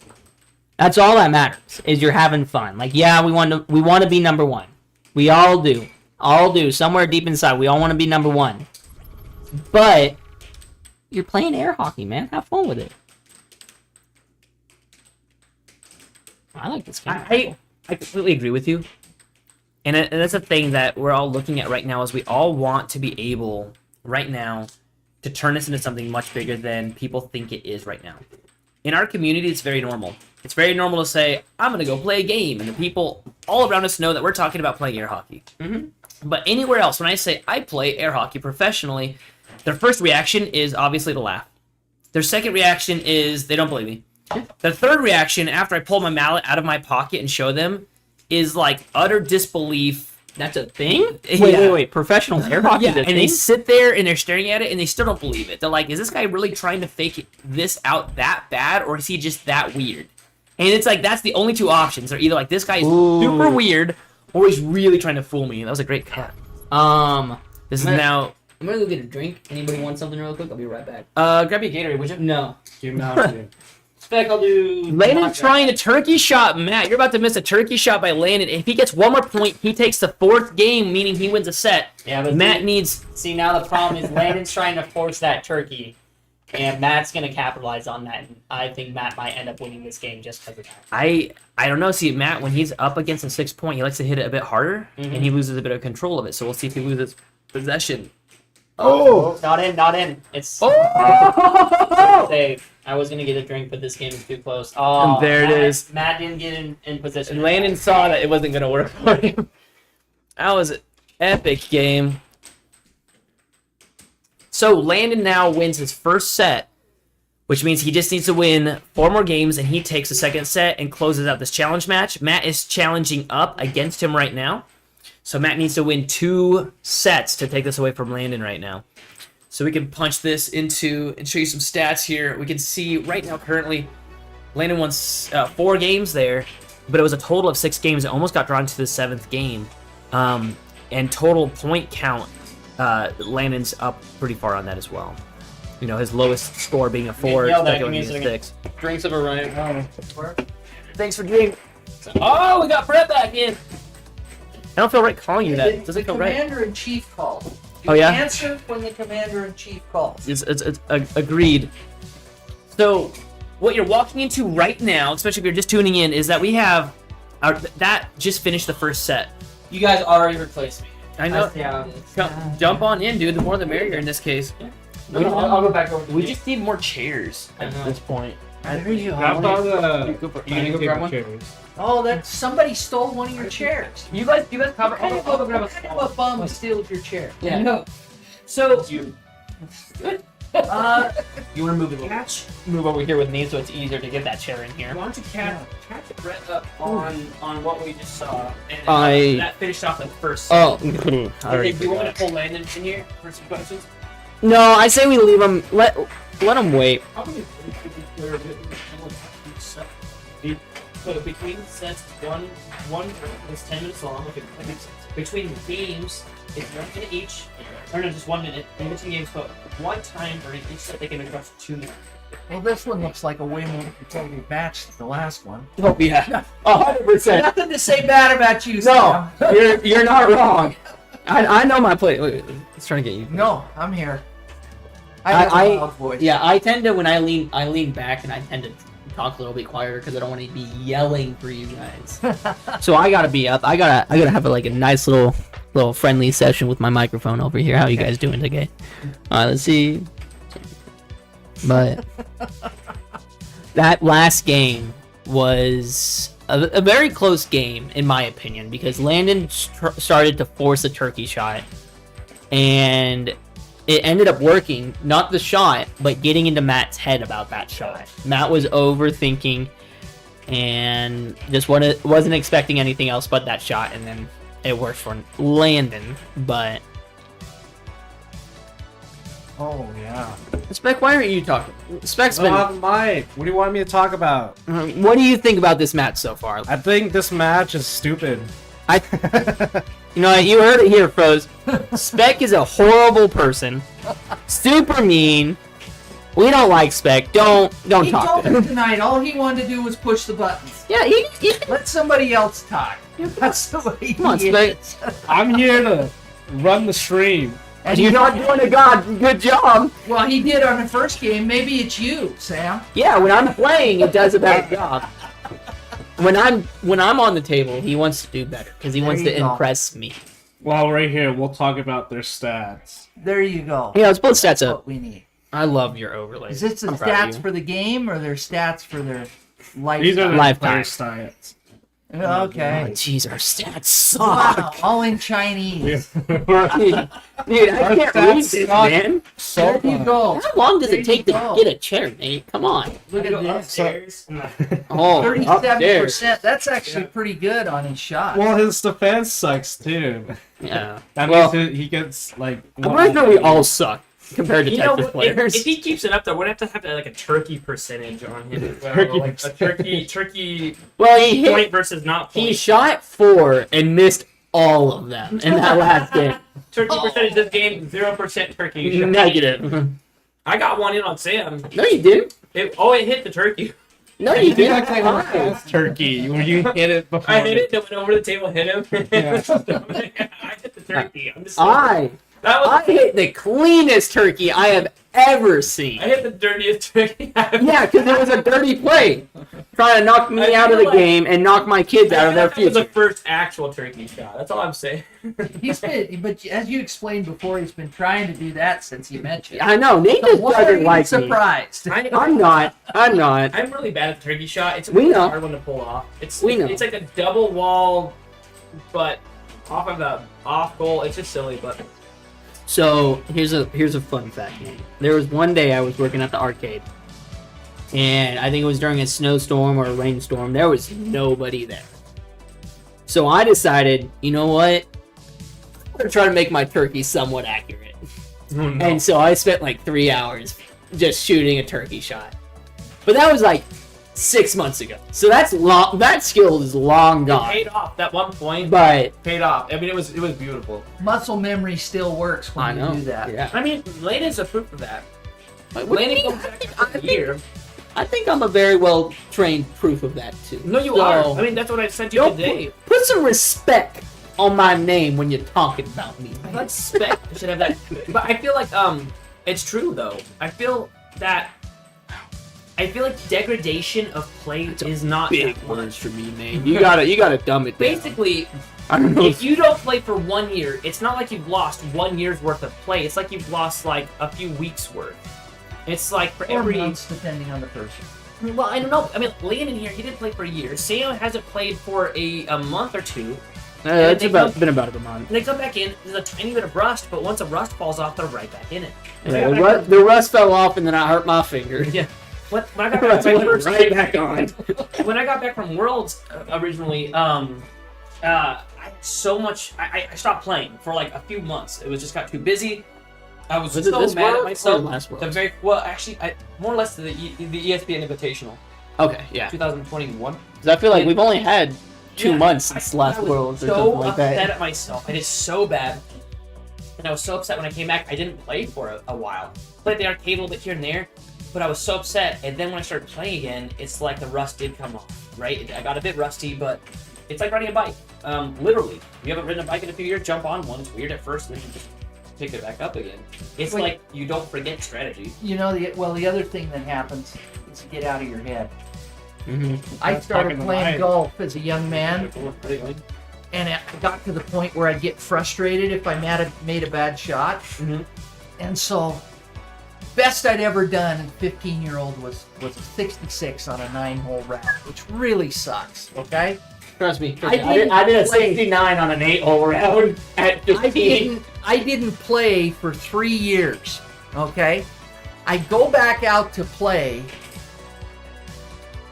That's all that matters, is you're having fun. Like, yeah, we want to be number one. We all do. All do. Somewhere deep inside, we all want to be number one. But you're playing air hockey, man. Have fun with it. I like this game. I completely agree with you. And that's a thing that we're all looking at right now, is we all want to be able, right now, to turn this into something much bigger than people think it is right now. In our community, it's very normal. it's very normal to say, I'm going to go play a game. And the people all around us know that we're talking about playing air hockey. Mhm. But anywhere else, when I say I play air hockey professionally, their first reaction is obviously to laugh. Their second reaction is they don't believe me. The third reaction, after I pull my mallet out of my pocket and show them, is like utter disbelief. That's a thing? Yeah. Wait. Professional air hockey Yeah, is a and thing? they sit there and they're staring at it and they still don't believe it. They're like, is this guy really trying to fake this out that bad, or is he just that weird? And it's like, that's the only two options. They're either like, this guy is super weird, or he's really trying to fool me. That was a great cut. This is now... I'm gonna go get a drink. Anybody want something real quick? I'll be right back. Grab your Gatorade, would you? No. Give him out to you. Spec, I'll do... Landon trying a turkey shot. Matt, you're about to miss a turkey shot by Landon. If he gets one more point, he takes the fourth game, meaning he wins a set. Yeah, but Matt needs... See, now the problem is Landon's trying to force that turkey, and Matt's going to capitalize on that, and I think Matt might end up winning this game just because of that. I don't know. See, Matt, when he's up against a 6 point, he likes to hit it a bit harder, and he loses a bit of control of it. So we'll see if he loses possession. Oh! Not in. It's... Oh! Save. I was going to get a drink, but this game is too close. Oh, And there it is. Matt didn't get in position. And Landon saw that it wasn't going to work for him. That was an epic game. So Landon now wins his first set, which means he just needs to win 4 more games, and he takes the second set and closes out this challenge match. Matt is challenging up against him right now. So Matt needs to win 2 sets to take this away from Landon right now. So we can punch this into and show you some stats here. We can see right now currently Landon won 4 games there, but it was a total of 6 games. It almost got drawn to the 7th game. And total point count, Landon's up pretty far on that as well. You know, his lowest score being a 4, Yell that, second one give me being a a second. 6. Drinks have arrived. Thanks for drinking. Oh, we got Brett back in. I don't feel right calling you that. It doesn't the feel right. Commander-in-Chief calls. You Oh, yeah? answer when the Commander-in-Chief calls. It's agreed. So, what you're walking into right now, especially if you're just tuning in, is that we have that just finished the first set. You guys already replaced me. I know. Yeah. Jump on in, dude. The more the merrier in this case. I'll go back over to We you. just need more chairs at this point. There you Grab all the You gonna go grab one? chairs. Oh, that somebody stole one of your chairs. You guys cover. What kind of a bum steals your chair? Yeah. No. So You good. you want to move it over? Move over here with me so it's easier to get that chair in here. Why don't you catch Brett up on what we just saw? And I- that finished off the first. Oh. Okay, do you want to pull Landon in here for some questions? No, I say we leave him. Let him wait. So between sets, one is 10 minutes long. Okay, between games, it's 1 minute each. Or no, just 1 minute. In between games, but one time during each set, they can across 2 minutes. Well, this one looks like a way more competitive match than the last one. Oh yeah, 100%. Nothing to say bad about you, No, Sam. you're not wrong. I know my play. Wait, it's trying to get you. No, I'm here. I have a loud voice. Yeah, I tend to when I lean back and I tend to talk a little bit quieter because I don't want to be yelling for you guys. So I gotta be up. I gotta have a nice little friendly session with my microphone over here. How you guys doing today? Let's see. But that last game was a very close game in my opinion because Landon started to force a turkey shot and it ended up working, not the shot, but getting into Matt's head about that shot. Matt was overthinking and just wasn't expecting anything else but that shot, and then it worked for Landon. But Oh, yeah. Spec, why aren't you talking? Spec's been. Mike, what do you want me to talk about? What do you think about this match so far? I think this match is stupid. You know, you heard it here, Froze. Spec is a horrible person. Super mean. We don't like Spec. Don't He talk told to me him. tonight all he wanted to do was push the buttons. Yeah, he Let somebody else talk. That's the way come on, he Spec. is. I'm here to run the stream. And You're not doing a good job. Well, he did on the first game. Maybe it's you, Sam. Yeah, when I'm playing, it does a better job. When I'm on the table, he wants to do better because he wants There to you go. impress me. Well, right here, we'll talk about their stats. There you go. Yeah, let's put stats That's up. what we need. I love your overlays. Is this the I'm proud of stats you. for the game or their stats for their These are the Lifetime. player stats. Okay. Jeez, our stats Wow, suck. all in Chinese. Dude, I can't read this, man. There you go. How long does There it take you to go. get a chair, Nate? Come on. Look at Go this. upstairs. Oh, 37%. That's actually pretty good on his shot. Well, his defense sucks too. Yeah. That Well, means he gets like. I'm pretty sure we all suck compared to You know, Texas players. if he keeps it up, though, we're gonna have to like a turkey percentage on him as well. Turkey Like a turkey Well, he hit. point versus not point. He shot 4 and missed all of them in that last game. Turkey percentage this game 0% turkey. Negative. I got one in on Sam. No, you didn't. It hit the turkey. No, you He didn't. actually has turkey when you hit it before. I hit it. It went over the table, hit him. Yeah. I hit the turkey. I'm just saying. I I hit the cleanest turkey I have ever seen. hit the dirtiest turkey. Yeah, because it was a dirty play. Trying to knock me I out of feel the like- game and knock my kids out of their That was the future. first actual turkey shot. That's all I'm saying. He's been, but as you explained before, he's been trying to do that since you mentioned. I know, Nate So just why are doesn't you like me. surprised? I'm not. I'm really bad at the turkey shot. It's a We really know. hard one to pull off. It's We know. It's like a double wall, but off of the off goal. It's just silly, but So here's a fun fact, Nate. There was one day I was working at the arcade, and I think it was during a snowstorm or a rainstorm. There was nobody there. So I decided, you know what? I'm gonna try to make my turkey somewhat accurate. And so I spent like 3 hours just shooting a turkey shot. But that was like 6 months ago. So that's long. That skill is long it gone. paid off. That one point But paid off. I mean, it was beautiful. Muscle memory still works when I you know. do that. Yeah. I mean, Landen's a proof of that. What do you Landen mean? goes back a year. I think I'm a very well trained proof of that too. No, you So- are. I mean, that's what I said to you Don't today. put some respect on my name when you're talking about me. I like spec. I should have that. But I feel like it's true though. I feel like degradation of play is not Big that words much. for me, man. You gotta dumb it down. Basically, I don't know. if you don't play for 1 year, it's not like you've lost 1 year's worth of play. It's like you've lost like a few weeks worth. It's like for Or every. months, depending on the person. Well, I don't know. I mean, Landon here, he didn't play for a year. Sam hasn't played for a month or two. It's they been about a month. They come back in. There's a tiny bit of rust, but once a rust falls off, they're right back in it. Yeah, the rust fell off and then I hurt my finger. Yeah. When I got The back, rust my went first, right back on. when I got back from Worlds originally, I had so much. I stopped playing for like a few months. It was just got too busy. I was Was it so this mad at Worlds myself. or last The Worlds? very well, actually, more or less the ESPN Invitational, Okay, yeah. 2021. 'Cause I feel like we've only had 2 Yeah, months since last I was Worlds or so something like upset that. at myself. I did so bad. And I was so upset when I came back. I didn't play for a while. Played the arcade a little bit here and there, but I was so upset. And then when I started playing again, it's like the rust did come off, right? I got a bit rusty, but it's like riding a bike. Literally. If you haven't ridden a bike in a few years, jump on one. It's weird at first, and then you just pick it back up again. It's Wait. like you don't forget strategy. You know, the other thing that happens is to get out of your head. Mhm. I That's started fucking playing life. golf as a young man, and it got to the point where I'd get frustrated if I made a bad shot. Mhm. And so, best I'd ever done in 15-year-old was a 66 on a 9-hole round, which really sucks, okay? Trust me. I didn't I did a play. 69 on an 8-hole round at 15. I didn't play for 3 years, okay? I go back out to play,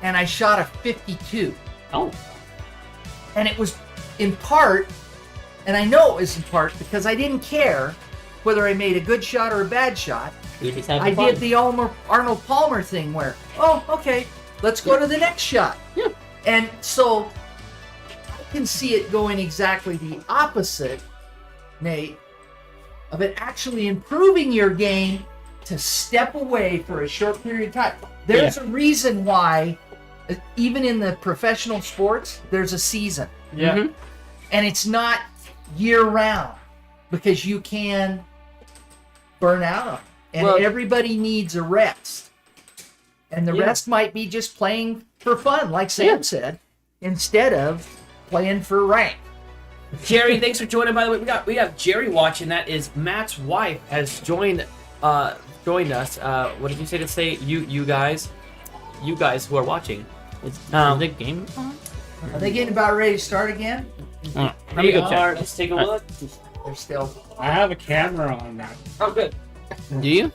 and I shot a 52. Oh. And it was in part, and I know it was in part because I didn't care whether I made a good shot or a bad shot. You just have I fun. did the Arnold Palmer thing where, oh, okay, let's go to the next shot. Yeah. And so I can see it going exactly the opposite, Nate, of it actually improving your game to step away for a short period of time. There's a reason why, even in the professional sports, there's a season. Yeah. Mhm. And it's not year round because you can burn out on it. And Well- everybody needs a rest. And the Yeah. rest might be just playing for fun, like Sam said, instead of playing for rank. Jerry, thanks for joining. By the way, we have Jerry watching. That is Matt's wife has joined us. What did you say to say? You guys who are watching. Is Um, the game on? Are they getting about ready to start again? Let me go check. Let's take a look. They're still. I have a camera on that. Oh, good. Do you?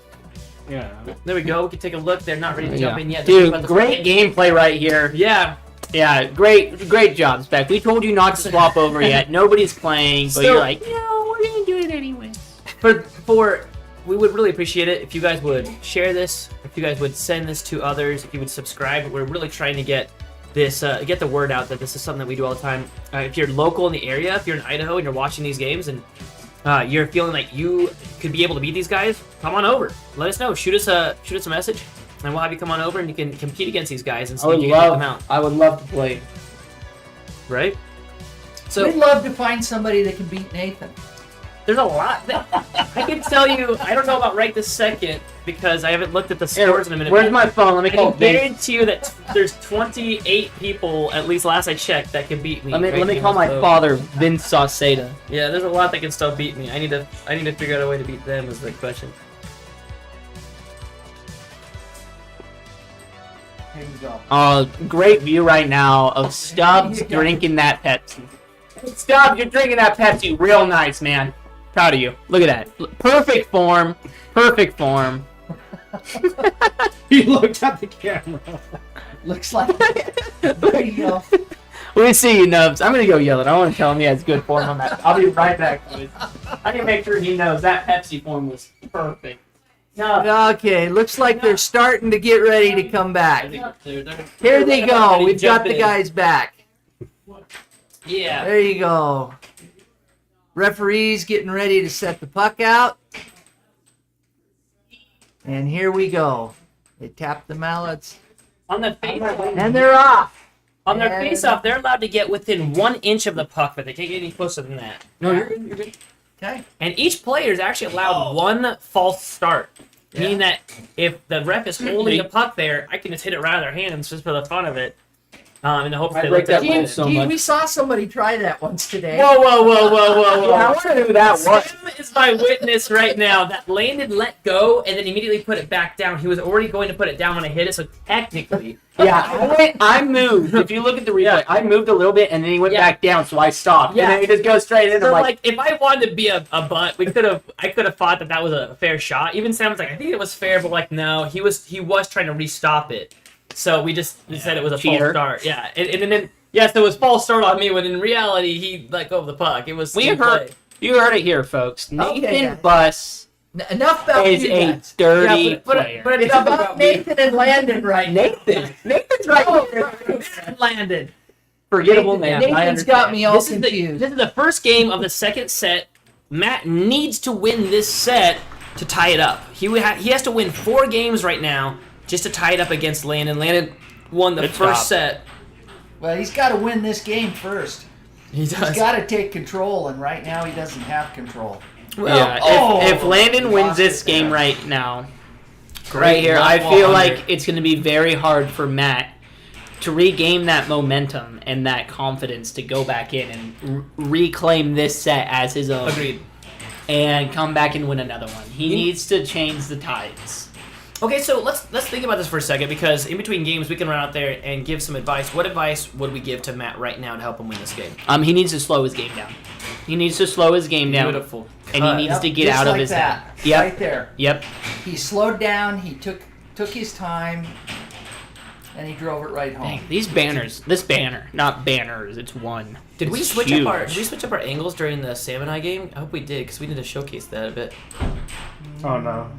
Yeah. There we go. We can take a look. They're not ready to jump in yet. Dude, great gameplay right here. Yeah. Yeah, great job, Spec. We told you not to swap over yet. Nobody's playing, but Still- you're like, no, we're gonna do it anyway. We would really appreciate it if you guys would share this, if you guys would send this to others, if you would subscribe. We're really trying to get this, get the word out that this is something that we do all the time. If you're local in the area, if you're in Idaho and you're watching these games and you're feeling like you could be able to beat these guys, come on over. Let us know. Shoot us a message, and we'll have you come on over and you can compete against these guys and see if you can take them out. I would love to play. Right? So we'd love to find somebody that can beat Nathan. There's a lot. I can tell you, I don't know about right this second because I haven't looked at the scores in a minute. Where's my phone? Let me I call can Vince. guarantee you that there's 28 people, at least last I checked, that can beat me. Let me Right call now, my so- father, Vince Sauceda. Yeah, there's a lot that can still beat me. I need to figure out a way to beat them is the question. Here you go. Great view right now of Stubbs drinking that Pepsi. Stubbs, you're drinking that Pepsi real nice, man. Proud of you. Look at that. Perfect form. Perfect form. He looked at the camera. Looks like. There you go. We see you, Nubs. I'm gonna go yell it. I want to tell him he has good form on that. I'll be right back, boys. I need to make sure he knows that Pepsi form was perfect. No. Okay, looks like they're starting to get ready to come back. Here they go. We've got the guys back. Yeah. There you go. Referee's getting ready to set the puck out. And here we go. They tap the mallets. On the face And they're off. on their And- face-off, they're allowed to get within 1 inch of the puck, but they can't get any closer than that. No, you're good. You're good. Okay. And each player is actually allowed one false start. Meaning that if the ref is holding the puck there, I can just hit it right out of their hands just for the fun of it. In the hopes I they break let that that rule win. so Gee, much. we saw somebody try that once today. Whoa, whoa, whoa, whoa, whoa, whoa. Yeah, I want to know who that was. Sam is my witness right now that Landon let go and then immediately put it back down. He was already going to put it down when I hit it, so technically. Yeah, I moved. If you look at the replay, I moved a little bit and then he went Yeah. back down, so I stopped. Yeah. And then he just goes straight in. So I'm like, if I wanted to be a butt, I could have thought that was a fair shot. Even Sam was like, I think it was fair, but like no, he was trying to restop it. So we said it was a Cheater. false start. Yeah, and then yes, it was false start on me when in reality he let go of the puck. It was We team heard play. you heard it here, folks. Nathan Okay. Buss Enough about is you a guys. dirty Yeah, player. but It's enough about me. Nathan and Landon right now. Nathan's right Oh, here. Landon. Forgettable name. I Nathan's got understand. me all This is confused. the first game of the second set. Matt needs to win this set to tie it up. He has to win 4 games right now just to tie it up against Landon. Landon won the Good first job. set. Well, he's got to win this game first. He He's does. got to take control, and right now he doesn't have control. Yeah, if Landon he wins lost this it game there. right now, Great right here, I level feel under. like it's going to be very hard for Matt to regain that momentum and that confidence to go back in and reclaim this set as his own. Agreed. And come back and win another one. He needs to change the tides. Okay, so let's think about this for a second because in between games we can run out there and give some advice. What advice would we give to Matt right now to help him win this game? He needs to slow his game down. He needs to slow his game down. Beautiful. And he needs Yep, to get just out of like his that. head. Yep. Right there. Yep. He slowed down. He took his time, and he drove it right home. Dang, these banners. This banner, not banners. It's one. Did we It's switch huge. up our angles during the Sam and I game? I hope we did because we need to showcase that a bit. Oh no.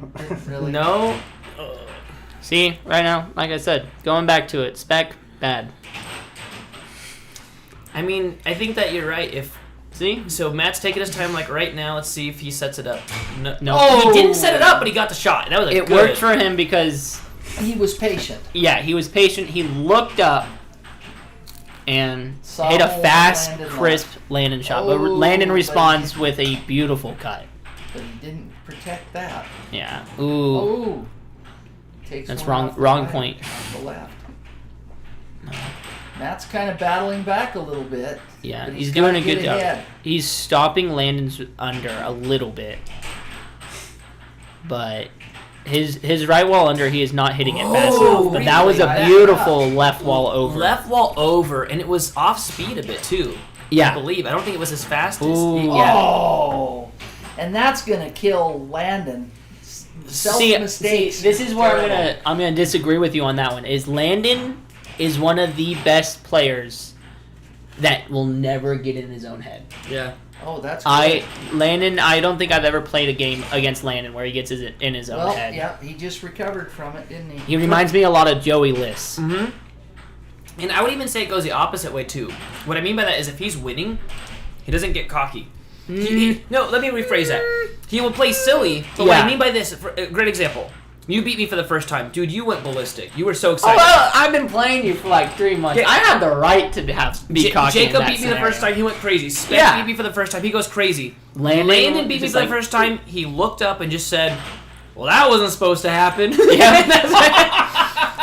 Really? No. See, right now, like I said, going back to it. Spec, bad. I mean, I think that you're right. See? So Matt's taking his time, like right now. Let's see if he sets it up. No. He didn't set it up, but he got the shot. That was a It good. worked for him because, He was patient. yeah, he was patient. He looked up and Saw hit a hole, fast, landed crisp Landon shot. But Oh, Landon but responds with a beautiful cut. But he didn't protect that. Yeah. Ooh. Oh. Takes That's one wrong- off the wrong right, point. off the left. Matt's kind of battling back a little bit. Yeah, but he's gotta doing a get good job. ahead. He's stopping Landon's under a little bit. But his right wall under, he is not hitting it fast Oh, enough. But that was a really? beautiful left wall over. Left wall over, and it was off speed a bit too. I Yeah. believe. I don't think it was as fast as. Ooh. Yeah. Oh, and that's gonna kill Landen. Self mistakes. This is where I'm gonna disagree with you on that one. Is Landen is one of the best players that will never get in his own head. Yeah. Oh, that's good. I don't think I've ever played a game against Landen where he gets in his own Well, head. yeah, he just recovered from it, didn't he? He reminds me a lot of Joey Liss. Mm-hmm. And I would even say it goes the opposite way too. What I mean by that is if he's winning, he doesn't get cocky. No, let me rephrase that. He will play silly, but what I Yeah. mean by this, a great example. You beat me for the first time. Dude, you went ballistic. You were so Oh, excited. well, I've been playing you for like 3 months. Yeah. I have the right to be cocky. in Jacob that beat me the scenario. first time. He went crazy. Spence Yeah. beat me for the first time. He goes crazy. Landon beat me just for the like- first time. He looked up and just said, "Well, that wasn't supposed to happen." Yeah.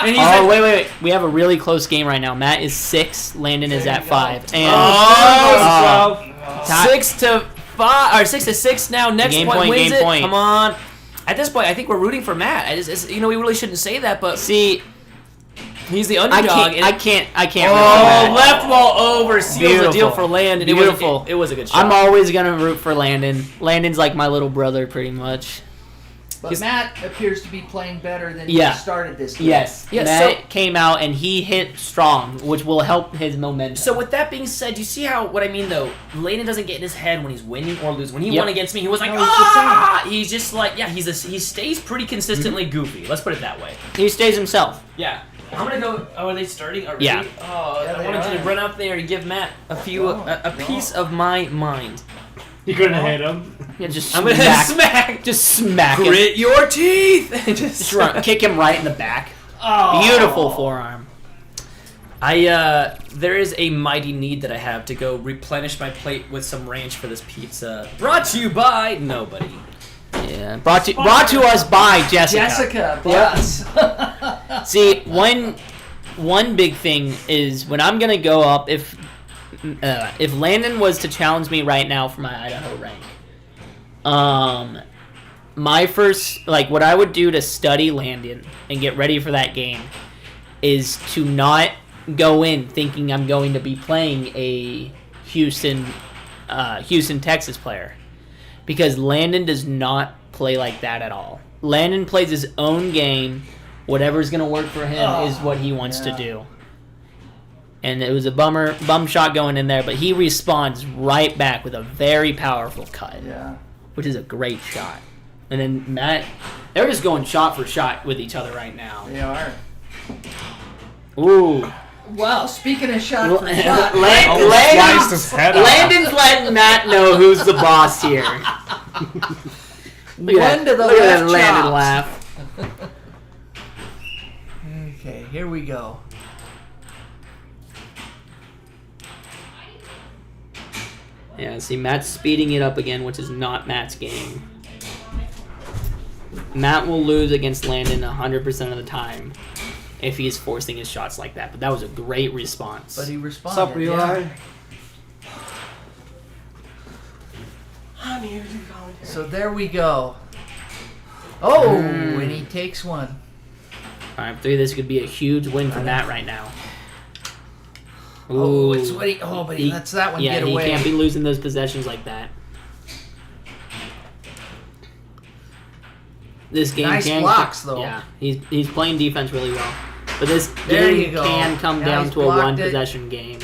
And he's Oh, like, wait. We have a really close game right now. Matt is 6, Landon is at 5. And Oh, Ty- 6-5 or 6-6 now. Next Game point point, wins game it. point. Come on. At this point, I think we're rooting for Matt. We really shouldn't say that, but see, he's the I underdog. can't. Oh, root for Matt. left wall over seals the Beautiful. deal for Landon. Beautiful. It was a good shot. I'm always gonna root for Landon. Landon's like my little brother, pretty much. But Matt appears to be playing better than he Yeah. started this game. Yes. Yeah, Matt came out and he hit strong, which will help his momentum. So with that being said, you see how what I mean though. Landon doesn't get in his head when he's winning or losing. When he Yep. won against me, he was like, No, he's the ah! He's just like, yeah, he stays pretty consistently goofy. Let's put it that way. he stays himself. Yeah. I'm gonna go. Oh, are they starting already? Yeah. Oh, Yeah, I they wanted you to are. run out there and give Matt a No, piece of my mind. You're gonna hit him. Yeah, just I'm gonna smack. Just smack him. Grit your teeth. Just kick him right in the back. Oh. Beautiful forearm. There is a mighty need that I have to go replenish my plate with some ranch for this pizza. Brought to you by nobody. Yeah. Brought to us by Jessica. Jessica, Yep. bless. See, one big thing is when I'm gonna go up, if Landon was to challenge me right now for my Idaho rank, my first, like, what I would do to study Landon and get ready for that game is to not go in thinking I'm going to be playing a Houston, Texas player, because Landon does not play like that at all. Landon plays his own game. Whatever's gonna work for him is what he wants to do. And it was a bum shot going in there, but he responds right back with a very powerful cut, Yeah. which is a great shot. And then Matt, they're just going shot for shot with each other right now. They are. Ooh. Well, speaking of shot for shot, Sliced his head off. Landon's letting Matt know who's the boss here. Look at one to the Look at that left Landon chops. laugh. Okay, here we go. Yeah, see, Matt's speeding it up again, which is not Matt's game. Matt will lose against Landon 100% of the time if he's forcing his shots like that. But that was a great response. But he responded. What's up, Eli? Yeah. So there we go. Oh, Mm. and he takes one. 5-3, this could be a huge win for Matt right now. Oh, Ooh. it's what he. Oh, but he lets that one get he away. can't be losing those possessions like that. This game Nice can blocks, though. Yeah, he's playing defense really well. But this There game you go. can come Now down he's to a blocked one it. possession game,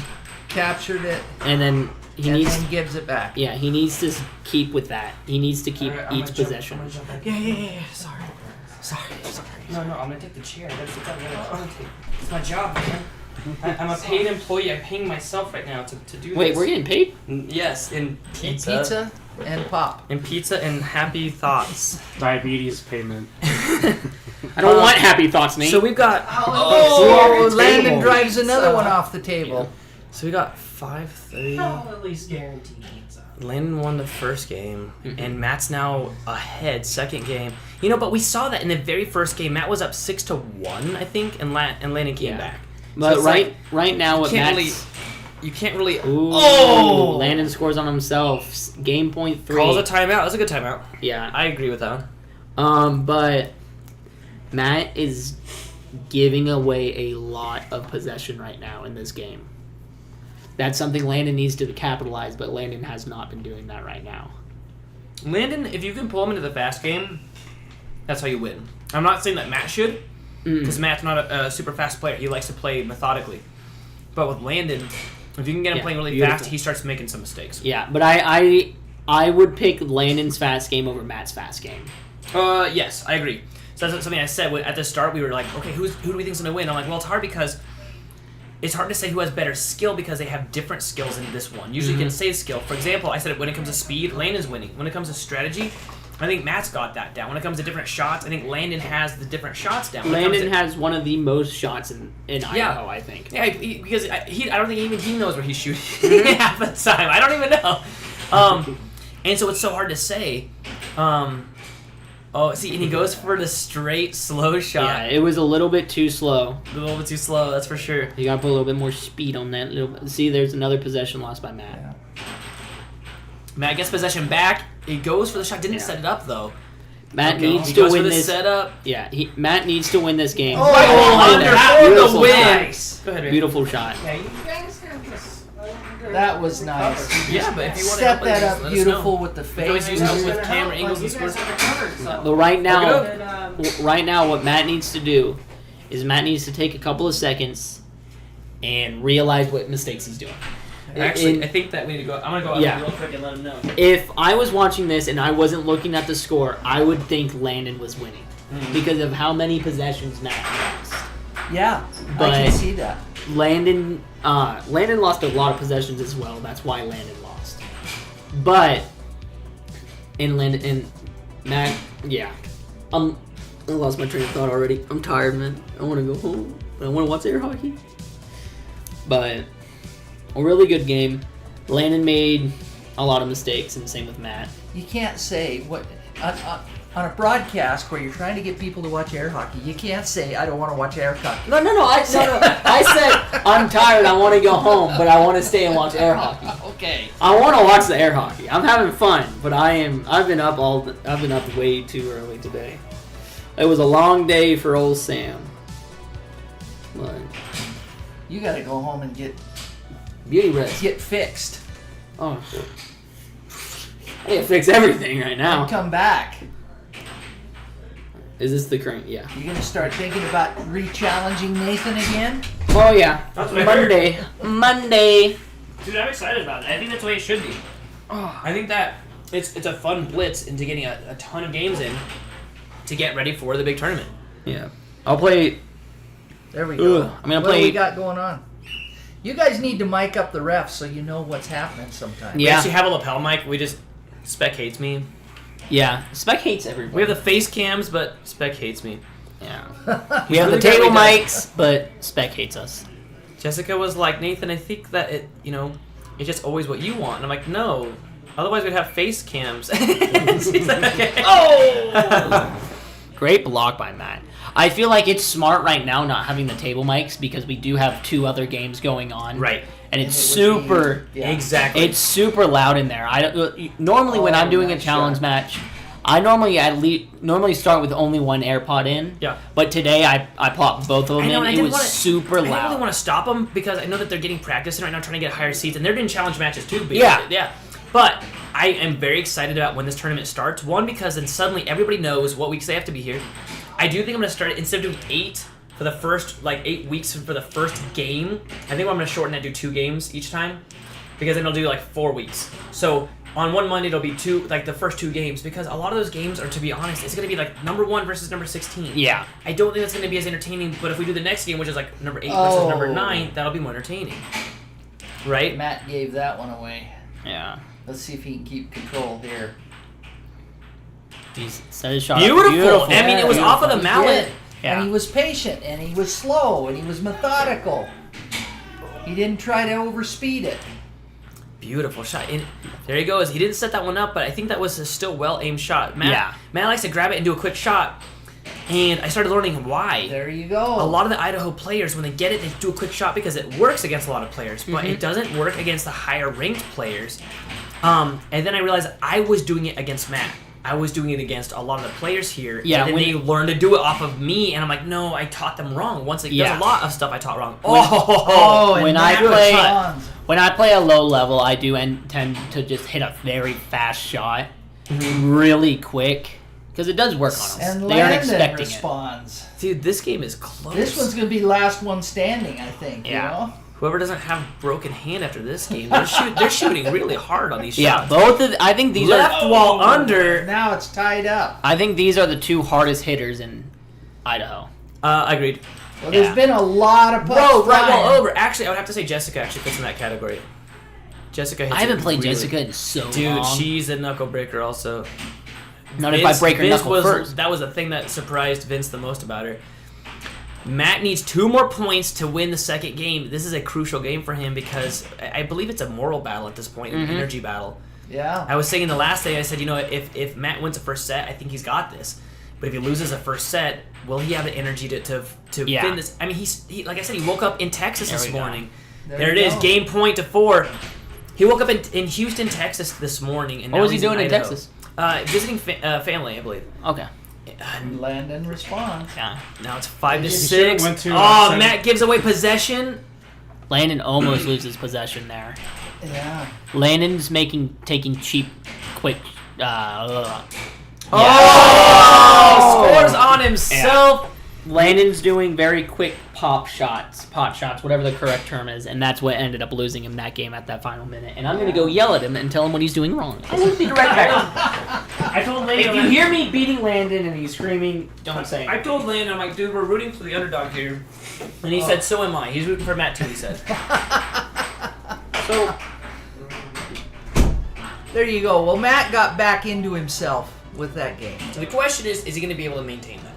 Captured it, and then he and needs. then gives it back. Yeah, he needs to keep with that. He needs to keep Alright, I'm each gonna jump- possession. I'm gonna jump back. Yeah. Sorry. No, I'm gonna take the chair. That's it's my job, man. I'm a paid employee. I'm paying myself right now to do Wait, this. we're getting paid? Yes, in And pizza. pizza and pop. And pizza and happy thoughts. Diabetes payment. I don't want happy thoughts, Nate. So we've got. Oh, Landon table. drives another one off the table. So we got 5-3. I'll at least guarantee pizza. Landon won the first game, Mhm. and Matt's now ahead second game. You know, but we saw that in the very first game. Matt was up 6-1, I think, and Landon came Yeah. back. but it's right now with can't Matt's... You can't really. Ooh, Oh! Landon scores on himself. Game point 3. Calls a timeout. That's a good timeout. Yeah. I agree with that one. But Matt is giving away a lot of possession right now in this game. That's something Landon needs to capitalize, but Landon has not been doing that right now. Landon, if you can pull him into the fast game, that's how you win. I'm not saying that Matt should, because Matt's not a super fast player. He likes to play methodically. But with Landon, if you can get him playing really fast, he starts making some mistakes. Yeah, but I would pick Landon's fast game over Matt's fast game. Yes, I agree. So that's something I said at the start. We were like, okay, who do we think's gonna win? I'm like, well, it's hard because it's hard to say who has better skill because they have different skills in this one. Usually you can say skill. For example, I said when it comes to speed, Landon's winning. When it comes to strategy, I think Matt's got that down. When it comes to different shots, I think Landon has the different shots down. Landon has one of the most shots in Idaho, I think. Yeah, because I don't think even he knows where he's shooting half the time. I don't even know. And so it's so hard to say. And he goes for the straight slow shot. Yeah, it was a little bit too slow. A little bit too slow, that's for sure. You gotta put a little bit more speed on that. See, there's another possession lost by Matt. Yeah. Matt gets possession back. He goes for the shot. Didn't set it up though. Matt needs he to goes win for the this setup. Yeah, Matt needs to win this game. Beautiful win. Nice. Go ahead, Ray. Beautiful shot. Yeah, you guys have this. That was nice. Yeah, but if you want to Set help that us, up let us beautiful know. with the You can always face. use help with camera angles and scores. But right now, what Matt needs to do is Matt needs to take a couple of seconds and realize what mistakes he's doing. Actually, I think that we need to go. I'm gonna go up real quick and let him know. If I was watching this and I wasn't looking at the score, I would think Landon was winning because of how many possessions Matt lost. Yeah, But- I can see that. Landon lost a lot of possessions as well. That's why Landon lost. But Matt, yeah. I lost my train of thought already. I'm tired, man. I want to go home. I want to watch air hockey. But a really good game. Landon made a lot of mistakes, and same with Matt. You can't say what on a broadcast where you're trying to get people to watch air hockey. You can't say I don't want to watch air hockey. No. I said I'm tired. I want to go home, but I want to stay and watch air hockey. Okay. I want to watch the air hockey. I'm having fun, but I've been up way too early today. It was a long day for old Sam. But You got to go home and get beauty rest. fixed. Oh, I need to fix everything right And now. come back. Is this the current? Yeah. You're gonna start thinking about re-challenging Nathan again. Oh yeah. That's what I heard. Monday. Dude, I'm excited about it. I think that's the way it should be. I think that it's a fun blitz into getting a ton of games in to get ready for the big tournament. Yeah. I'll play. There we go. I'm gonna What do play. we got going on? You guys need to mic up the refs so you know what's happening sometimes. We Yeah. actually have a lapel mic. Spec hates me. Yeah. Spec hates everybody. We have the face cams, but Spec hates me. Yeah. We have really the table got me mics, but Spec hates us. Jessica was like, Nathan, I think that it's just always what you want. And I'm like, no. Otherwise, we'd have face cams. She's like, okay. Oh! Great block by Matt. I feel like it's smart right now not having the table mics because we do have 2 other games going on. Right. And it's And it would super. be- yeah. Exactly. It's super loud in there. I don't, normally when I'm doing a nice challenge shot. match, I normally start with only one AirPod in. Yeah. But today I popped both of them I know, in. and I It didn't was wanna- super I didn't loud. really want to stop them because I know that they're getting practice in right now, trying to get higher seats, and they're doing challenge matches too. Yeah. But I am very excited about when this tournament starts. One, because then suddenly everybody knows what weeks they have to be here. I do think I'm going to start it instead of doing 8 for the first 8 weeks for the first game. I think I'm going to shorten that, do 2 games each time, because then I'll do 4 weeks. So on one Monday it'll be the first 2 games, because a lot of those games are, to be honest, it's going to be number 1 versus number 16. Yeah. I don't think that's going to be as entertaining, but if we do the next game, which is number 8 versus number Oh. 9, that'll be more entertaining. Right? Matt gave that one away. Yeah. Let's see if he can keep control here. He's set his shot. Beautiful. I mean, it was Yeah, off of the he mallet. did. Yeah. And he was patient, and he was slow, and he was methodical. He didn't try to overspeed it. Beautiful shot. And there he goes. He didn't set that one up, but I think that was a still well-aimed shot. Matt likes to grab it and do a quick shot, and I started learning why. There you go. A lot of the Idaho players, when they get it, they do a quick shot because it works against a lot of players, but it doesn't work against the higher-ranked players. And then I realized I was doing it against Matt. I was doing it against a lot of the players here. Yeah, and then when- they learned to do it off of me, and I'm like, no, I taught them wrong. Once Yeah. there's a lot of stuff I taught wrong. Oh, and when I Matt play- responds. When I play a low level, I do tend to just hit a very fast shot, really quick, because it does work on them. And They aren't Landen expecting responds. Dude, this game is close. This one's gonna be last one standing, I think. Yeah. You know? Whoever doesn't have broken hand after this game, they're shooting really hard on these it. Yeah, shots. both of. I think these Left are. while under. Now it's tied up. I think these are the two hardest hitters in Idaho. Agreed. Well, Yeah. there's been a lot of pucks Bro, right flying. while over. Actually, I would have to say Jessica actually fits in that category. Jessica hits I haven't it played really- Jessica in so Dude, long. she's a knuckle breaker also. Not if I break her Vince knuckle was, first. That was the thing that surprised Vince the most about her. Matt needs 2 more points to win the second game. This is a crucial game for him because I believe it's a moral battle at this point, an energy battle. Yeah. I was saying the last day, I said, you know, if Matt wins the first set, I think he's got this. But if he loses the first set, will he have the energy to Yeah. win this? I mean, he like I said, he woke up in Texas There this we go. morning. There There it you is, go. game point to 4. He woke up in Houston, Texas this morning. And What now was he he's doing in Idaho. Texas? Visiting family, I believe. Okay. Landen responds. Yeah. Now it's 5 to He should've 6. went to, Oh, San- Matt gives away possession. Landon almost loses possession there. Yeah. Landon's taking cheap, quick. Oh, scores on himself. Landon's doing very quick pot shots, whatever the correct term is, and that's what ended up losing him that game at that final minute. And I'm gonna go yell at him and tell him what he's doing wrong. I will be direct back. I told If Landon. you hear me beating Landon and he's screaming, don't say I it. told Landon, I'm like, dude, we're rooting for the underdog here. And he said, so am I. He's rooting for Matt too, he said. So there you go. Well, Matt got back into himself with that game. So the question is he going to be able to maintain that?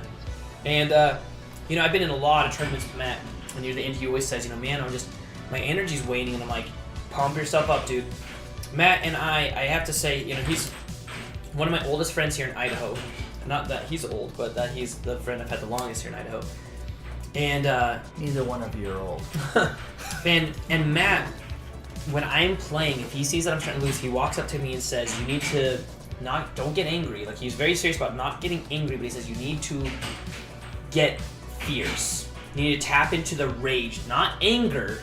And, you know, I've been in a lot of tournaments with Matt, and near the end he always says, you know, man, my energy's waning, and I'm like, pump yourself up, dude. Matt and I have to say, you know, he's one of my oldest friends here in Idaho. Not that he's old, but that he's the friend I've had the longest here in Idaho. And, Neither one of you are old. and Matt, when I'm playing, if he sees that I'm trying to lose, he walks up to me and says, you need to don't get angry. Like, he's very serious about not getting angry, but he says you need to get fierce. You need to tap into the rage, not anger,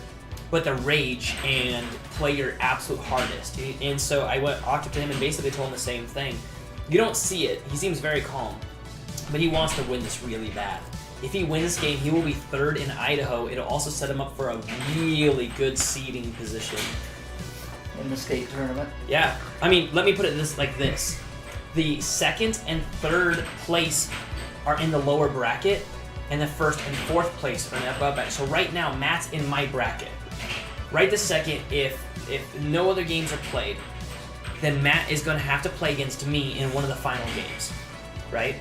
but the rage, and play your absolute hardest. And so I walked up to him and basically told him the same thing. You don't see it. He seems very calm, but he wants to win this really bad. If he wins this game, he will be 3rd in Idaho. It'll also set him up for a really good seeding position. In the state tournament. Yeah, I mean, let me put it like this. The 2nd and 3rd place are in the lower bracket, and the 1st and 4th place are in the above bracket. So right now, Matt's in my bracket. Right this second, if no other games are played, then Matt is going to have to play against me in one of the final games, right?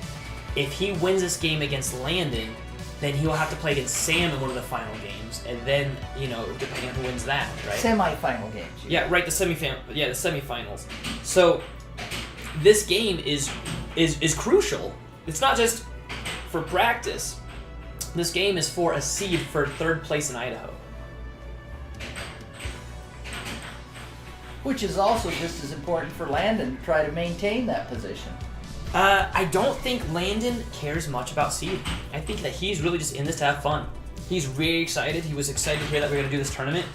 If he wins this game against Landon, then he will have to play against Sam in one of the final games, and then, you know, depending on who wins that, right? Semi-final games. Yeah, right. The semifinals. So this game is crucial. It's not just for practice. This game is for a seed for 3rd place in Idaho. Which is also just as important for Landon to try to maintain that position. I don't think Landon cares much about seed. I think that he's really just in this to have fun. He's really excited. He was excited to hear that we're going to do this tournament.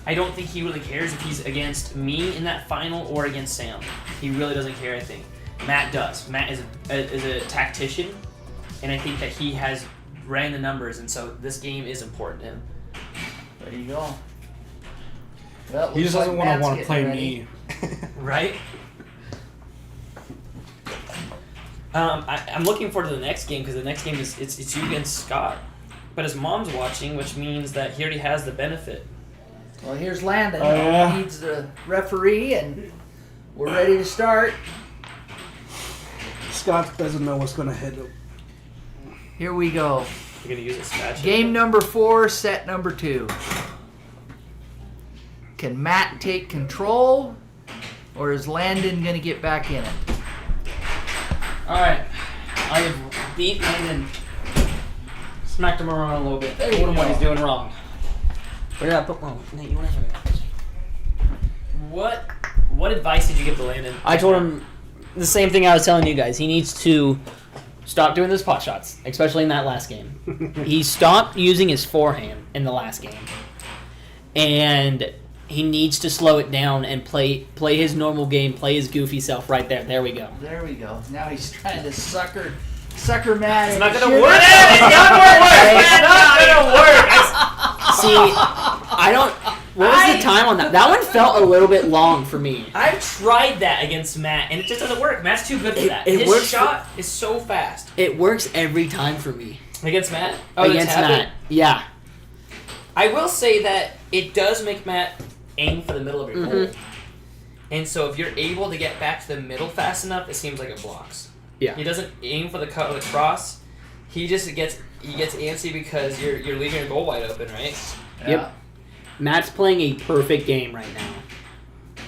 I don't think he really cares if he's against me in that final or against Sam. He really doesn't care, I think. Matt does. Matt is a tactician, and I think that he has ran the numbers, and so this game is important to him. There you go. Well, He just looks doesn't like want Matt's to play getting ready. me. Right? I'm looking forward to the next game, because the next game is it's you against Scott. But his mom's watching, which means that he already has the benefit. Well, here's Landon. Oh, yeah? He needs the referee, and we're ready to start. Scott doesn't know what's going to hit him. Here we go. You're going to use a spatula? Game number 4, set number 2. Can Matt take control, or is Landon going to get back in it? Alright. I have beat Landon. Smacked him around a little bit. There you Told him what go. he's doing wrong. Where did I put one? Nate, you want to have it? What advice did you give to Landon? I told him the same thing I was telling you guys. He needs to stop doing those pot shots, especially in that last game. He stopped using his forehand in the last game. And he needs to slow it down and play his normal game, play his goofy self right there. There we go. There we go. Now he's trying to sucker Matt. It's not into gonna shooting. work. It's not gonna work. It's not gonna work. See, I don't... What was the time on that? That one felt a little bit long for me. I've tried that against Matt, and it just doesn't work. Matt's too good for that. It His works shot is so fast. It works every time for me. Against Matt? Against tap Matt. it? Yeah. I will say that it does make Matt aim for the middle of your goal. And so if you're able to get back to the middle fast enough, it seems like it blocks. Yeah. He doesn't aim for the cut or the cross. He just gets antsy because you're leaving your goal wide open, right? Yeah. Yep. Matt's playing a perfect game right now.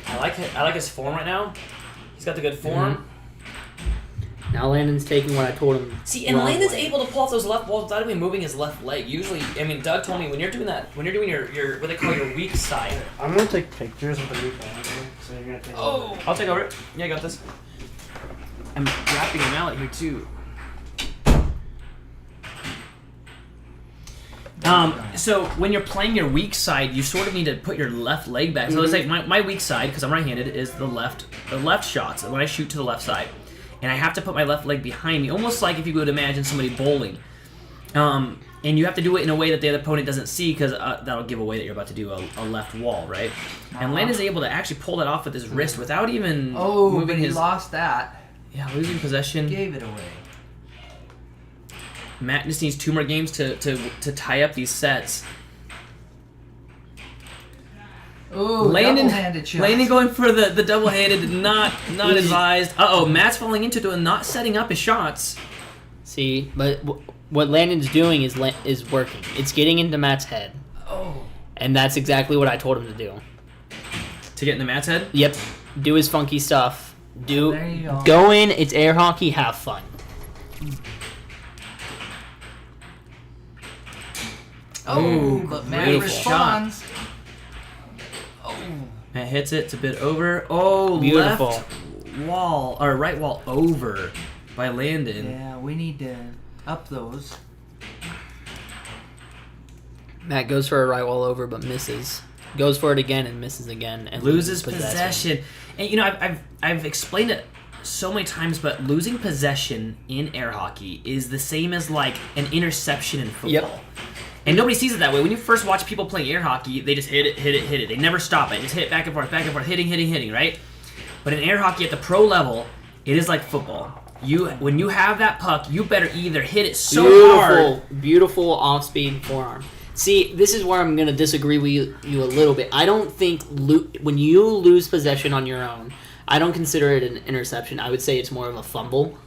I like his form right now. He's got the good form. Now Landon's taking what I told him. See, and wrong Landon's way. able to pull off those left balls without even moving his left leg. Usually, I mean, Doug told me when you're doing that, when you're doing your what they call your weak side. I'm gonna take pictures of the new phone, so you're gonna take. Oh, I'll take over it. Yeah, I got this. I'm wrapping a mallet here too. So when you're playing your weak side, you sort of need to put your left leg back. So let's say my weak side, because I'm right-handed, is the left shots when I shoot to the left side, and I have to put my left leg behind me, almost like if you would imagine somebody bowling. And you have to do it in a way that the other opponent doesn't see, because that'll give away that you're about to do a left wall, right? And Landon's able to actually pull that off with his wrist without even But moving he his. lost that. Yeah, losing possession. Gave it away. Matt just needs 2 more games to tie up these sets. Ooh, double-handed shots. Landon going for the double-handed, not advised. Uh-oh, Matt's falling into it and not setting up his shots. See, but what Landon's doing is working. It's getting into Matt's head. Oh. And that's exactly what I told him to do. To get into Matt's head? Yep. Do his funky stuff. There you go. Go in, it's air hockey, have fun. Oh, but Matt beautiful responds. Matt hits it. It's a bit over. Oh, Beautiful. left wall, or right wall over by Landon. Yeah, we need to up those. Matt goes for a right wall over but misses. Goes for it again and misses again and Loses possession. And you know, I've explained it so many times, but losing possession in air hockey is the same as like an interception in football. Yep. And nobody sees it that way. When you first watch people playing air hockey, they just hit it. They never stop it. Just hit it back and forth, hitting, right? But in air hockey at the pro level, it is like football. When you have that puck, you better either hit it so hard. Beautiful off-speed forearm. See, this is where I'm going to disagree with you a little bit. I don't think when you lose possession on your own, I don't consider it an interception. I would say it's more of a fumble.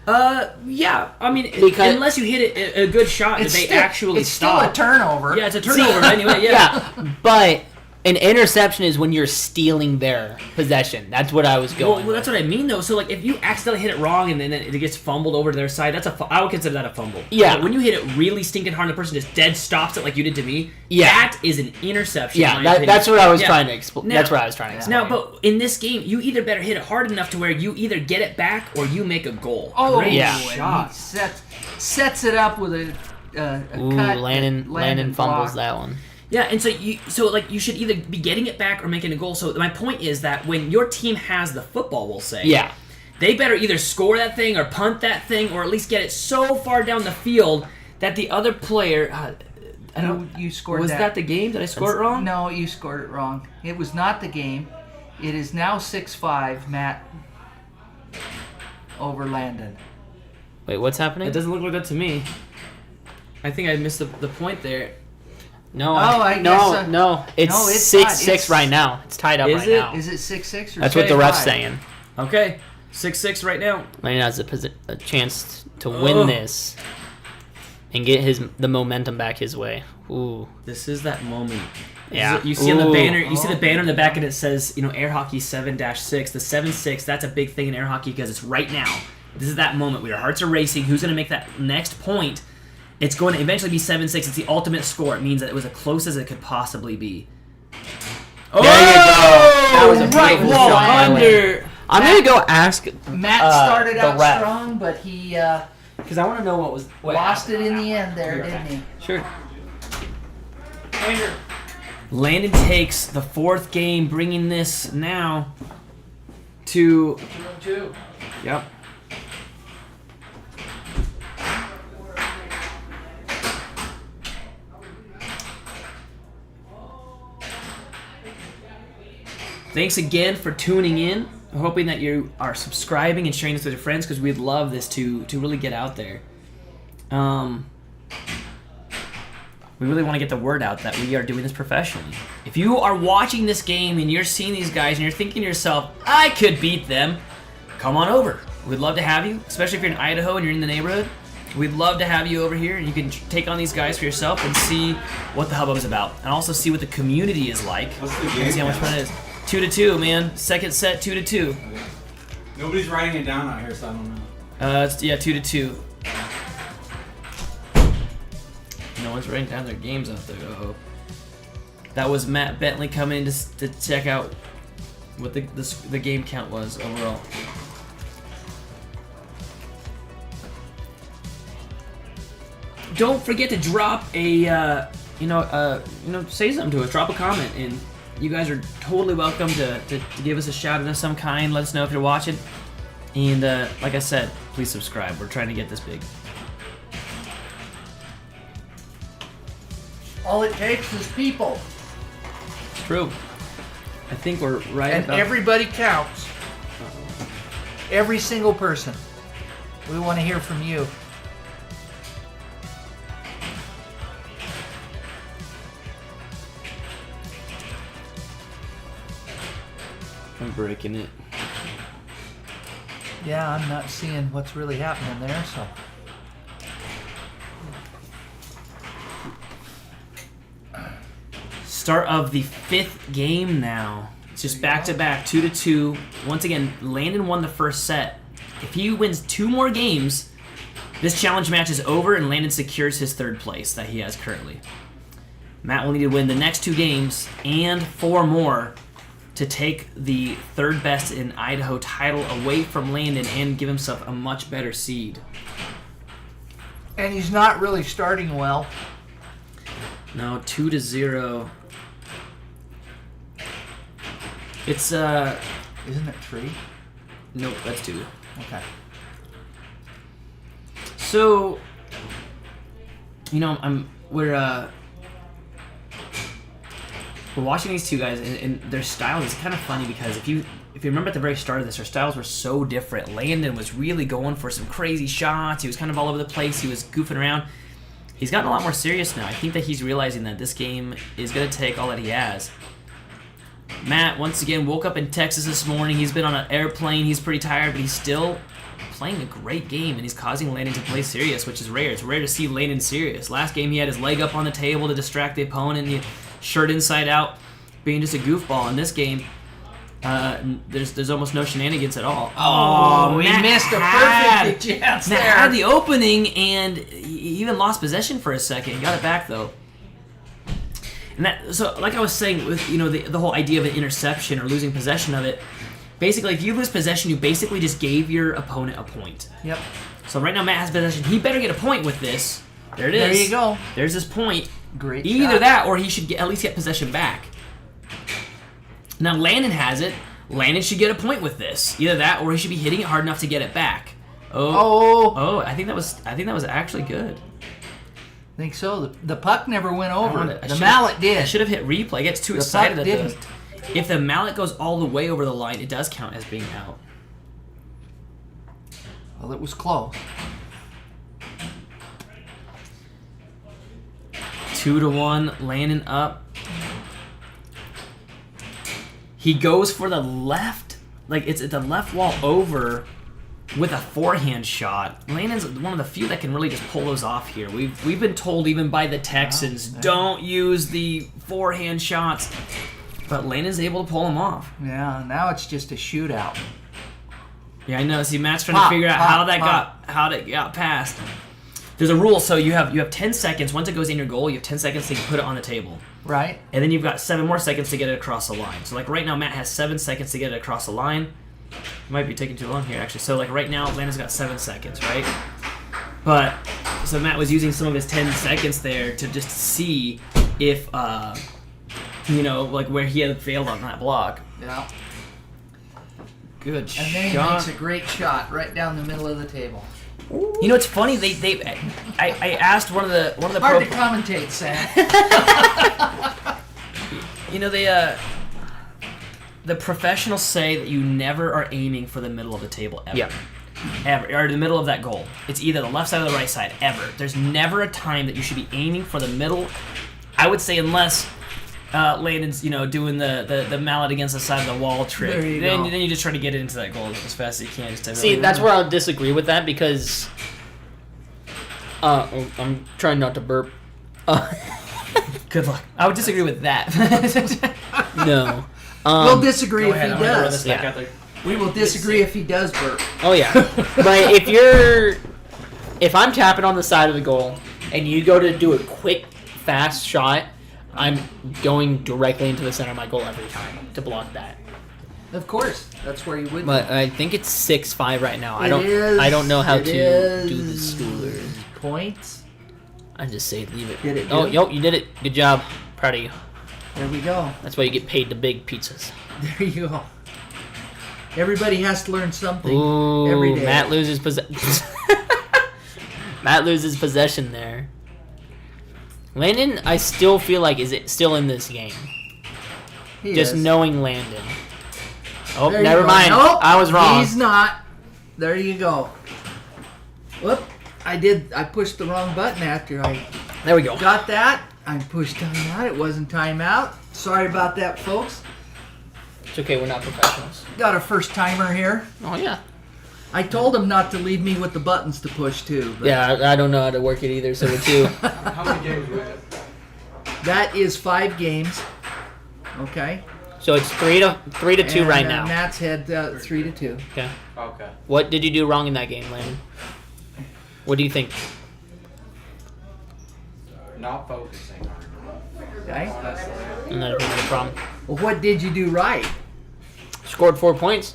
Yeah. I mean, Because- unless you hit it a good shot that they actually it's stop. still a turnover. Yeah, it's a turnover anyway. Yeah. But an interception is when you're stealing their possession. That's what I was going Well, that's what I mean, though. So, like, if you accidentally hit it wrong and then it gets fumbled over to their side, I would consider that a fumble. Yeah. But when you hit it really stinking hard and the person just dead stops it like you did to me, Yeah. that is an interception. in Yeah, my opinion. that's what I was Yeah. trying to explain. Now- That's what I was trying to explain. Now, but in this game, you either better hit it hard enough to where you either get it back or you make a goal. Oh, Great yeah. shot. He sets it up with a Ooh, cut. Landon fumbles that one. Yeah, and so you should either be getting it back or making a goal. So my point is that when your team has the football, we'll say, Yeah. they better either score that thing or punt that thing or at least get it so far down the field that the other player. I don't. You scored Was that. that the game? Did I score it wrong? No, you scored it wrong. It was not the game. It is now 6-5, Matt, over Landon. Wait, what's happening? It doesn't look like that to me. I think I missed the point there. No, I no, guess, no. It's no, it's 6-6 not. right now. It's tied up Is right it? now. Is it 6-6 or That's what the 6-5? ref's saying. Okay, 6-6 right now. Landon has a chance to win this and get the momentum back his way. Ooh. This is that moment. Yeah. You see on the Ooh. banner. You see the banner in the back, and it says, air hockey 7-6. The 7-6. That's a big thing in air hockey because it's right now. This is that moment where your hearts are racing. Who's going to make that next point? It's going to eventually be 7-6. It's the ultimate score. It means that it was as close as it could possibly be. There you go. That was a right beautiful wall shot. under. I'm gonna go ask Matt started the out ref. strong, but he because I want to know what lost happened. it in the end there, Be right didn't he? Sure. Andrew. Landon takes the 4th game, bringing this now to. 2. Yep. Thanks again for tuning in. I'm hoping that you are subscribing and sharing this with your friends because we'd love this to really get out there. We really want to get the word out that we are doing this professionally. If you are watching this game and you're seeing these guys and you're thinking to yourself, I could beat them, come on over. We'd love to have you, especially if you're in Idaho and you're in the neighborhood. We'd love to have you over here and you can take on these guys for yourself and see what the hubbub is about. And also see what the community is like. What's the And see how much fun it is. 2-2, man. Second set, 2-2. Nobody's writing it down out here, so I don't know. It's 2-2. No one's writing down their games out there. Uh-oh. That was Matt Bentley coming to check out what the game count was overall. Don't forget to drop a say something to us. Drop a comment, and you guys are totally welcome to give us a shout out of some kind. Let us know if you're watching. And like I said, please subscribe. We're trying to get this big. All it takes is people, True. I think we're right and about... everybody counts. Every single person. We want to hear from you. I'm breaking it. Yeah, I'm not seeing what's really happening there, so. Start of the 5th game now. It's just back-to-back, 2-2. Once again, Landon won the first set. If he wins 2 more games, this challenge match is over and Landon secures his 3rd place that he has currently. Matt will need to win the next 2 games and 4 more to take the 3rd best in Idaho title away from Landon and give himself a much better seed. And he's not really starting well. No, 2-0. It's Isn't it 3? nope, that's 2. Okay. So, we're watching these 2 guys, and their styles is kind of funny because if you remember at the very start of this, their styles were so different. Landon was really going for some crazy shots. He was kind of all over the place. He was goofing around. He's gotten a lot more serious now. I think that he's realizing that this game is going to take all that he has. Matt, once again, woke up in Texas this morning. He's been on an airplane. He's pretty tired, but he's still playing a great game, and he's causing Landon to play serious, which is rare. It's rare to see Landon serious. Last game, he had his leg up on the table to distract the opponent, and shirt inside out, being just a goofball. In this game, there's almost no shenanigans at all. Oh, he missed a perfect chance Matt there. had the opening, and he even lost possession for a second. He got it back, though. And so, like I was saying, with the whole idea of an interception or losing possession of it, basically, if you lose possession, you basically just gave your opponent a point. Yep. So right now, Matt has possession. He better get a point with this. There it is. There you go. There's his point. Great Either shot. that, or he should at least get possession back. Now Landon has it. Landon should get a point with this. Either that, or he should be hitting it hard enough to get it back. Oh, I think that was actually good. I think so. The puck never went over. I The should've- mallet did. I should have hit replay. I get too The excited puck at those. didn't. If the mallet goes all the way over the line, it does count as being out. Well, it was close. 2-1, Landon up. He goes for the left, like it's at the left wall over with a forehand shot. Landon's one of the few that can really just pull those off here. We've been told even by the Texans, don't use the forehand shots. But Landon's able to pull them off. Yeah, now it's just a shootout. Yeah, I know. See, Matt's trying to figure out how that got passed. There's a rule, so you have 10 seconds. Once it goes in your goal, you have 10 seconds to put it on the table. Right. And then you've got 7 more seconds to get it across the line. So like right now, Matt has 7 seconds to get it across the line. Might be taking too long here, actually. So, like, right now, Landon's got 7 seconds, right? But, so Matt was using some of his 10 seconds there to just see if, you know, like, where he had failed on that block. Yeah. Good And then he shot. makes a great shot right down the middle of the table. You know, it's funny, I asked one of the Hard to commentate, Sam. You know, the professionals say that you never are aiming for the middle of the table ever. Yeah. Ever. Or the middle of that goal. It's either the left side or the right side, ever. There's never a time that you should be aiming for the middle. I would say unless Landon's, you know, doing the mallet against the side of the wall trick. There you then go. you just try to get it into that goal as fast as you can. Just to See, really that's run. where I'll disagree with that because I'm trying not to burp. Good luck. I would disagree with that. No. We'll disagree Go if ahead, he I'm gonna run does. this back Yeah. out there. We will disagree if he does burp. Oh yeah. But if I'm tapping on the side of the goal and you go to do a quick, fast shot, I'm going directly into the center of my goal every time to block that. Of course, that's where you would. But I think it's 6-5 right now. I It don't is- know how it to is do the schooler. Points. I just say leave it. Did it Oh, do? yo, you did it. Good job. Proud of you. There we go. That's why you get paid the big pizzas. There you go. Everybody has to learn something Ooh, every day. Matt loses Matt loses possession there. Landon, I still feel like is it still in this game. He Just is. knowing Landon. Oh, There you never go. mind. Nope, I was wrong. He's not. There you go. Whoop. I pushed the wrong button after I There we go. got that. I pushed timeout. It wasn't timeout. Sorry about that, folks. It's okay, we're not professionals. Got a first timer here. Oh yeah. I told him not to leave me with the buttons to push too. But Yeah, I don't know how to work it either, so it's you. How many games we have? that is 5 games. Okay. So it's 3-2 And, right now. Matt's had 3-2. Okay. Okay. What did you do wrong in that game, Landon? What do you think? Not focusing. Okay. Honestly. And that'd be no problem. Well, what did you do right? Scored 4 points.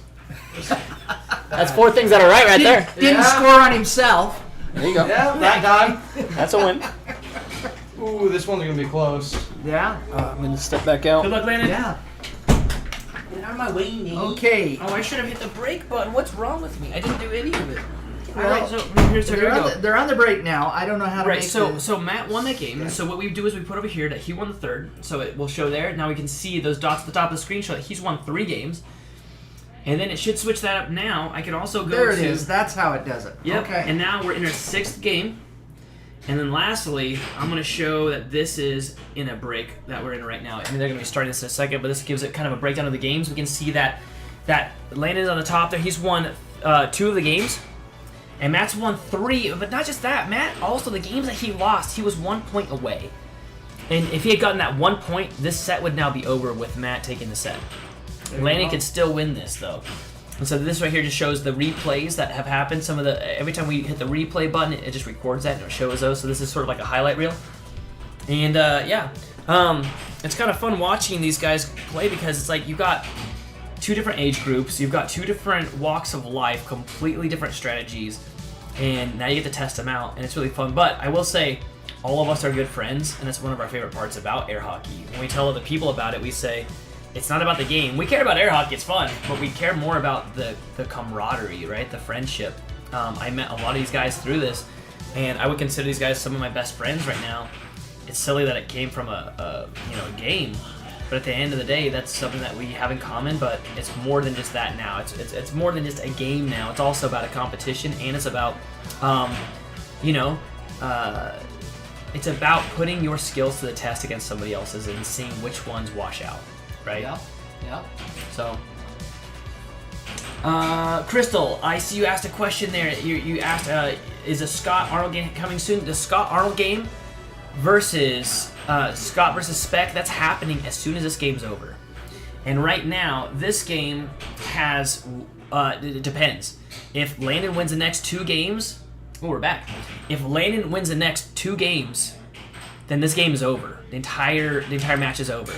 That's 4 things that are right there. Didn't Yeah. score on himself. There you go. Yeah, that time. That's a win. Ooh, this one's gonna be close. Yeah. I'm gonna step back out. Good luck, Landon. Yeah. Get out of my way, Nate. Okay. Oh, I should have hit the brake button. What's wrong with me? I didn't do any of it. Well, Alright, so here we They're go. they're on the break now. I don't know how to Right, make so Matt won that game. So what we do is we put over here that he won the third. So it will show there. Now we can see those dots at the top of the screen show that he's won 3 games. And then it should switch that up now. I can also go There it to... is. That's how it does it. Yep. Okay. And now we're in our 6th game. And then lastly, I'm going to show that this is in a break that we're in right now. I mean, they're going to be starting this in a second, but this gives it kind of a breakdown of the games. We can see that Landon's on the top there. He's won 2 of the games. And Matt's won 3. But not just that, Matt, also the games that he lost, he was 1 point away. And if he had gotten that 1 point, this set would now be over with Matt taking the set. Landon could still win this, though. And so this right here just shows the replays that have happened. Every time we hit the replay button, it just records that and it shows those. So this is sort of like a highlight reel. And it's kind of fun watching these guys play because it's like you got 2 different age groups, you've got 2 different walks of life, completely different strategies, and now you get to test them out, and it's really fun. But I will say, all of us are good friends, and that's one of our favorite parts about air hockey. When we tell other people about it, we say, it's not about the game. We care about air hockey, it's fun, but we care more about the camaraderie, right? The friendship. I met a lot of these guys through this, and I would consider these guys some of my best friends right now. It's silly that it came from a game, but at the end of the day, that's something that we have in common. But it's more than just that now. It's more than just a game now. It's also about a competition, and it's about it's about putting your skills to the test against somebody else's and seeing which ones wash out, right? Yeah. Yeah. So, Crystal, I see you asked a question there. You asked, is a Scott Arnold game coming soon? The Scott Arnold game versus Scott versus Spec, that's happening as soon as this game's over. And right now, this game has, it depends. If Landon wins the next 2 games, oh, we're back. If Landon wins the next 2 games, then this game is over. The entire match is over.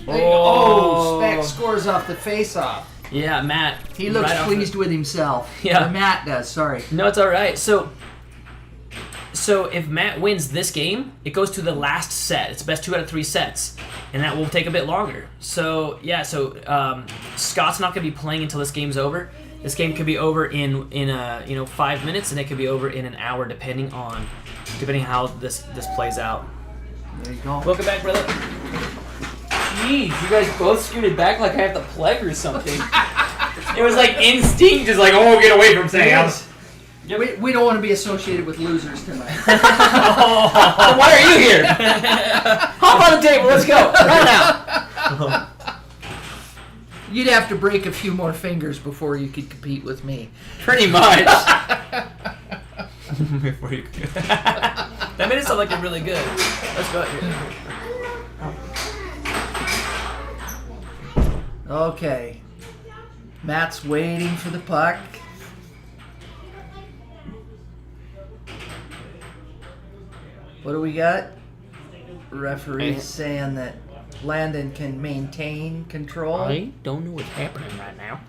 There you go. Oh, Spec scores off the face-off. Yeah, Matt. He looks right off pleased with himself. Yeah. Or Matt does, sorry. No, it's all right. So if Matt wins this game, it goes to the last set. It's the best 2 out of 3 sets, and that will take a bit longer. So yeah, Scott's not gonna be playing until this game's over. This game could be over in 5 minutes, and it could be over in an hour, depending on how this plays out. There you go. Welcome back, brother. Jeez, you guys both scooted back like I have the plague or something. It was like instinct, just like, oh, get away from Sam. We don't want to be associated with losers tonight. Then why are you here? Hop on the table, let's go, right now. You'd have to break a few more fingers before you could compete with me. Pretty much. Before you that made it sound like they're really good. Let's go here. Okay. Matt's waiting for the puck. What do we got? Referee saying that Landen can maintain control. I don't know what's happening right now.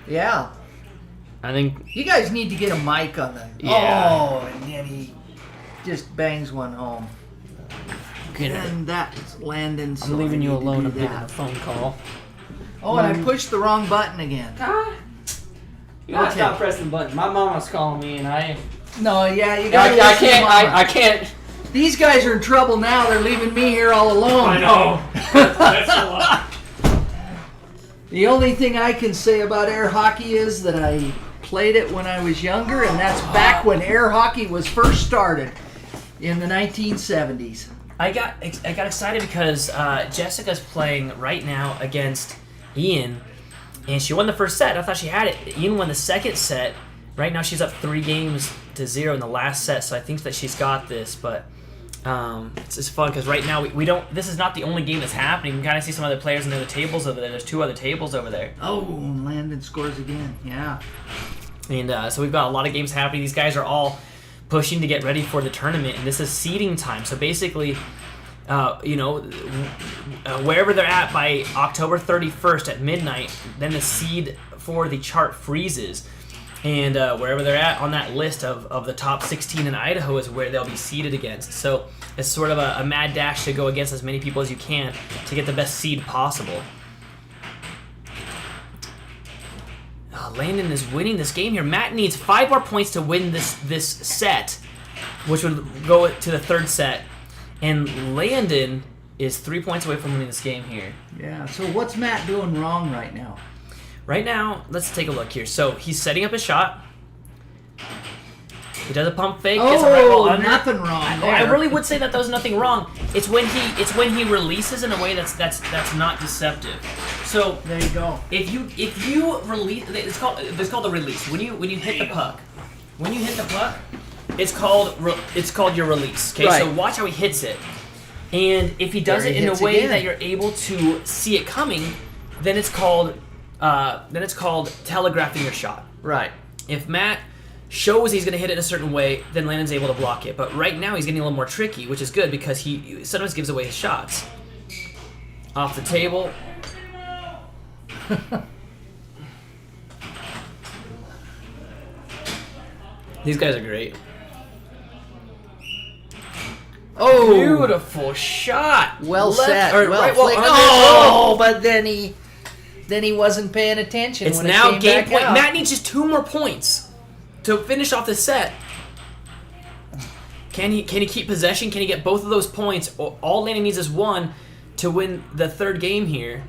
Yeah. I think You guys need to get a mic on the... Yeah. Oh, and then he just bangs one home. And that's Landen. I'm leaving you alone. I'm getting a phone call. Oh, and I pushed the wrong button again. You gotta Okay. stop pressing the button. My mom was calling me, and No, yeah, you gotta I listen to can't. Mama. I can't. These guys are in trouble now. They're leaving me here all alone. I know. That's a lot. The only thing I can say about air hockey is that I played it when I was younger, and that's back when air hockey was first started in the 1970s. I got excited because Jessica's playing right now against Ian, and she won the first set. I thought she had it. Ian won the second set. Right now she's up 3-0 in the last set, so I think that she's got this. But it's just fun because right now we don't. This is not the only game that's happening. You can kind of see some other players and the other tables over there. There's 2 other tables over there. Oh, and Landen scores again. Yeah. And so we've got a lot of games happening. These guys are all pushing to get ready for the tournament, and this is seeding time. So basically, wherever they're at by October 31st at midnight, then the seed for the chart freezes. And wherever they're at on that list of the top 16 in Idaho is where they'll be seeded against. So it's sort of a mad dash to go against as many people as you can to get the best seed possible. Landen is winning this game here. Matt needs 5 more points to win this set, which would go to the 3rd set. And Landen is 3 points away from winning this game here. Yeah. So what's Matt doing wrong right now? Right now, let's take a look here. So he's setting up his shot. He does a pump fake. Gets a right wall under. Nothing wrong there. I really would say that there was nothing wrong. It's when he releases in a way that's not deceptive. So There you go. if you release, it's called the release. When you hit the puck, it's called your release. Okay, so Right. watch how he hits it, and if he does There it he in a hits way again. that you're able to see it coming, then it's called telegraphing your shot. Right. If Matt shows he's going to hit it in a certain way, then Landen's able to block it. But right now he's getting a little more tricky, which is good because he sometimes gives away his shots. Off the table. These guys are great. Oh, Beautiful shot. well Left- set. or Well right wall flicked. under. Oh, but then he wasn't paying attention. It's when now it came game back point. out. Matt needs just 2 more points to finish off the set. Can he keep possession? Can he get both of those points? All Landen needs is 1 to win the 3rd game here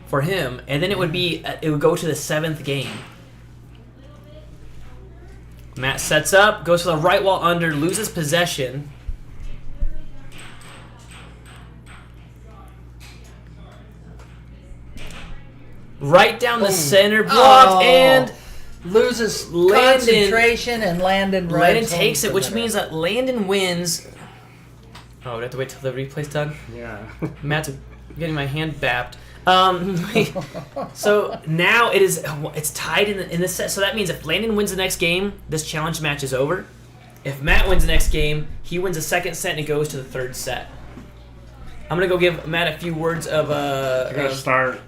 for him, and then it would go to the 7th game. Matt sets up, goes for the right wall under, loses possession. Right down the center, blocked, and loses Landen- concentration, and Landen runs Landen home takes it, for which the- means that Landen wins. Oh, we have to wait till the replay's done? Yeah. Matt's getting my hand bapped. So now it's tied in the set. So that means if Landen wins the next game, this challenge match is over. If Matt wins the next game, he wins the 2nd set and it goes to the 3rd set. I'm gonna go give Matt a few words of I gotta start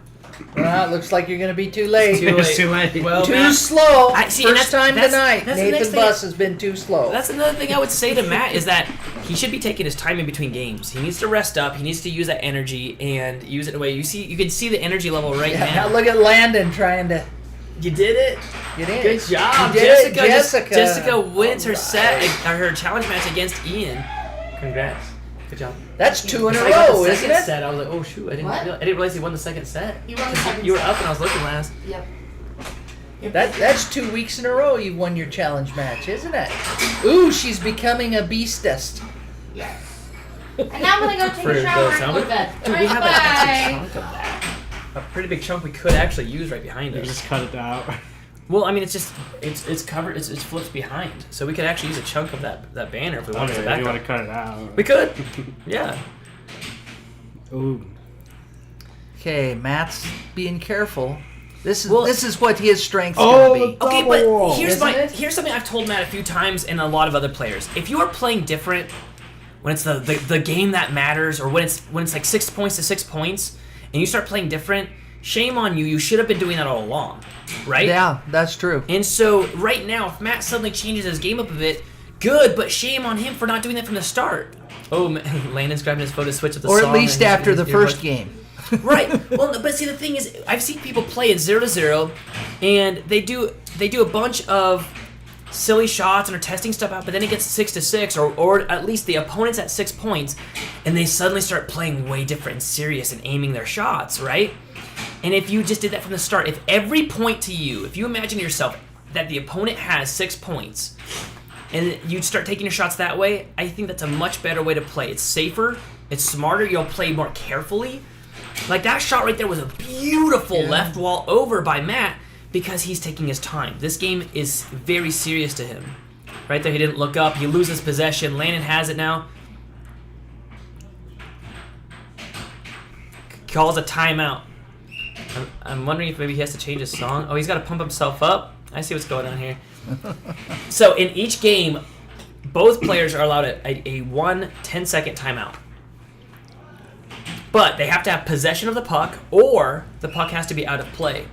Well, it looks like you're going to be too late. Too It's too late. Well, Too Matt, slow. I- see, and First that's- time that's- tonight. that's the next Nathan thing- Bus has been too slow. That's another thing I would say to Matt is that he should be taking his time in between games. He needs to rest up. He needs to use that energy and use it in a way. You can see the energy level right Yeah, now now. look at Landon trying to You did it. get in. Good job, You did it, Jessica. Jessica. Jessica wins her All set right. or her challenge match against Ian. Congrats. Good job. That's 2 in a It's like on row, the isn't second it? set, I was like, oh shoot, I didn't realize he won the second set. You won the second You were set. up and I was looking last. Yep. That's 2 weeks in a row you've won your challenge match, isn't it? Ooh, she's becoming a beastest. Yes. And now I'm gonna go take For a shower the and sound go to bit? bed. Dude, we Alright, have a bye. chunk of that. A pretty big chunk we could actually use right behind You us. just cut it out. Well, I mean, it's covered. It's flipped behind, so we could actually use a chunk of that banner if we wanted to If back you want up. to cut it out. We could. Yeah. Ooh. Okay, Matt's being careful. This is Well- this is what his strength's Oh, gonna be. Okay, Double. but here's Isn't it? here's something I've told Matt a few times and a lot of other players. If you are playing different, when it's the game that matters, or when it's like 6 points to 6 points, and you start playing different, shame on you. You should have been doing that all along, right? Yeah, that's true. And so right now, if Matt suddenly changes his game up a bit, good, but shame on him for not doing that from the start. Oh, Landon's grabbing his phone to switch up the Or song. at least and he's- after the he's- first game. Right. Well, but see, the thing is, I've seen people play at 0-0, and they do a bunch of silly shots and are testing stuff out, but then it gets 6-6, or at least the opponent's at 6 points, and they suddenly start playing way different and serious and aiming their shots, right? And if you just did that from the start, if every point to you, if you imagine yourself that the opponent has 6 points, and you start taking your shots that way, I think that's a much better way to play. It's safer, it's smarter, you'll play more carefully. Like that shot right there was a beautiful left wall over by Matt because he's taking his time. This game is very serious to him. Right there, he didn't look up, he loses possession. Landon has it now. Calls a timeout. I'm wondering if maybe he has to change his song. Oh, he's got to pump himself up. I see what's going on here. So in each game, both players are allowed a 1 10-second timeout. But they have to have possession of the puck, or the puck has to be out of play.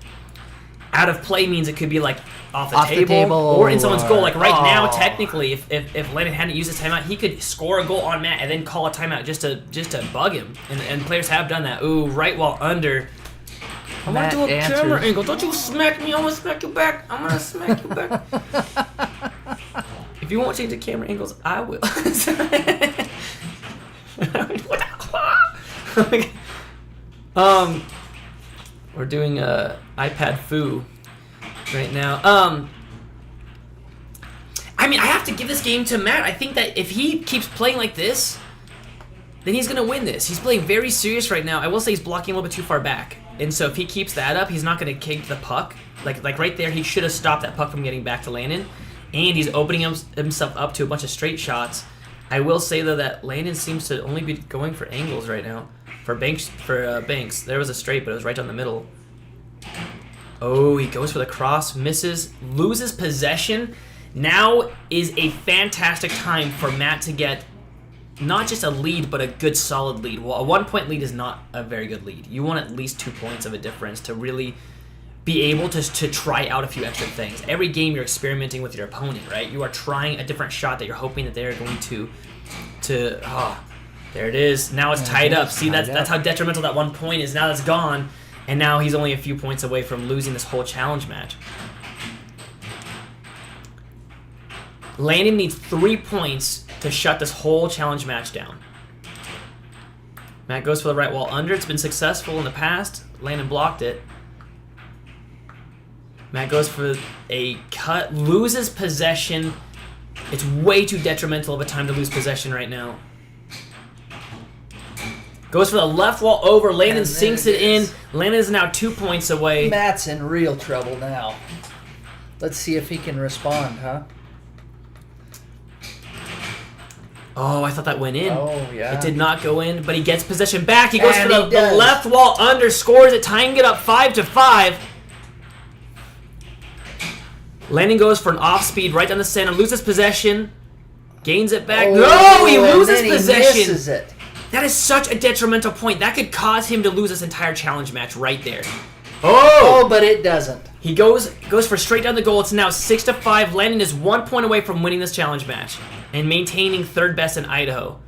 Out of play means it could be like off the table or in someone's goal. Like right now, technically, if Landon hadn't used his timeout, he could score a goal on Matt and then call a timeout just to bug him. And players have done that. Ooh, right wall under. I'm gonna do a camera angle. Don't you smack me? I'm gonna smack you back. I'm gonna smack you back. If you won't change the camera angles, I will. We're doing iPad foo right now. I mean, I have to give this game to Matt. I think that if he keeps playing like this, then he's gonna win this. He's playing very serious right now. I will say he's blocking a little bit too far back, and so if he keeps that up, he's not gonna kick the puck. Like right there, he should have stopped that puck from getting back to Landon, and he's opening himself up to a bunch of straight shots. I will say though that Landon seems to only be going for angles right now. For Banks, there was a straight, but it was right down the middle. Oh, he goes for the cross, misses, loses possession. Now is a fantastic time for Matt to get not just a lead, but a good solid lead. Well, a 1 point lead is not a very good lead. You want at least 2 points of a difference to really be able to try out a few extra things. Every game you're experimenting with your opponent, right? You are trying a different shot that you're hoping that they're going to there it is. Now it's tied up. See, that's how detrimental that 1 point is. Now that's gone, and now he's only a few points away from losing this whole challenge match. Landon needs 3 points to shut this whole challenge match down. Matt goes for the right wall under. It's been successful in the past. Landon blocked it. Matt goes for a cut, loses possession. It's way too detrimental of a time to lose possession right now. Goes for the left wall over. Landon sinks it in. Landon is now 2 points away. Matt's in real trouble now. Let's see if he can respond, huh? Oh, I thought that went in. Oh, yeah. It did not go in, but he gets possession back. He goes And for he the does. left wall under, scores it, tying it up 5-5. Landon goes for an off-speed right down the center, loses possession, gains it back. No, he and loses then he possession. misses it. That is such a detrimental point. That could cause him to lose this entire challenge match right there. Oh, but it doesn't. He goes for straight down the goal. It's now 6-5. Landen is 1 point away from winning this challenge match and maintaining third best in Idaho.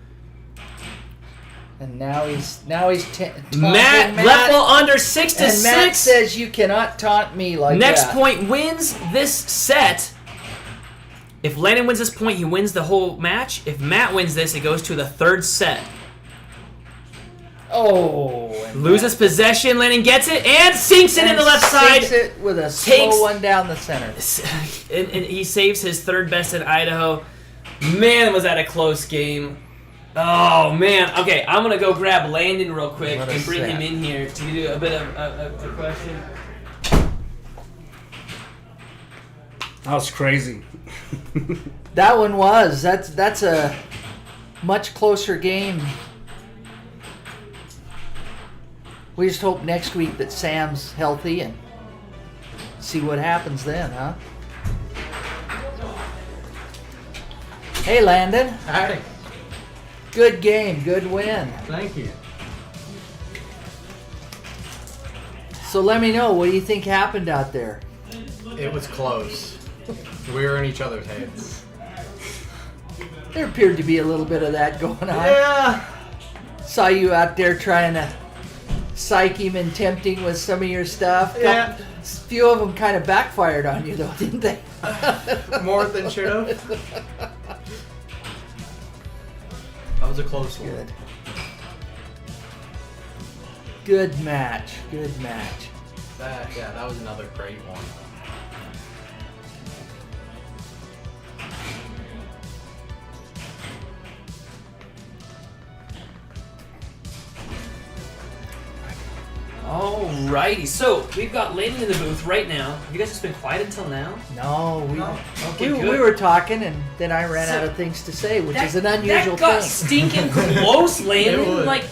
And now he's taunting Matt level under 6-6. And Matt says you cannot taunt me like Next that. point wins this set. If Landen wins this point, he wins the whole match. If Matt wins this, it goes to the third set. Oh. And Loses possession. Landen gets it and sinks it in the left side. Sinks it with a slow one down the center. And he saves his third best in Idaho. Man, was that a close game. Oh, man. Okay, I'm going to go grab Landen real quick and bring him in here to do a bit of a question. That was crazy. That one was. That's a much closer game. We just hope next week that Sam's healthy and see what happens then, huh? Hey, Landen. Howdy. Good game. Good win. Thank you. So let me know. What do you think happened out there? It was close. We were in each other's heads. There appeared to be a little bit of that going on. Yeah. Saw you out there trying to psych him and tempt him with some of your stuff. Yeah. A few of them kind of backfired on you, though, didn't they? More than should have. That was a close one. Good. Good match. Good match. That was another great one. Alrighty, so we've got Landen in the booth right now. Have you guys just been quiet until now? No, Okay, we good. were talking, and then I ran So, out of things to say, which is an unusual that got thing. stinking close, It Landen. was. Like,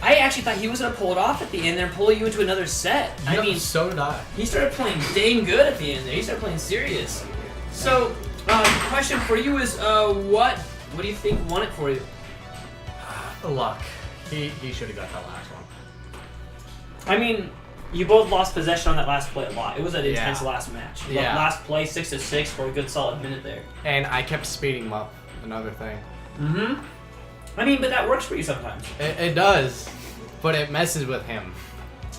I actually thought he was gonna pull it off at the end there and pull you into another set. I mean, so did I. he started playing dang good at the end there. He started playing serious. So, question for you is, what do you think won it for you? The luck. He should have got that last one. I mean, you both lost possession on that last play a lot. It was an intense Yeah. last match. Yeah. Last play, 6-6 for a good solid minute there. And I kept speeding him up. Another thing. Mm-hmm. I mean, but that works for you sometimes. It does, but it messes with him.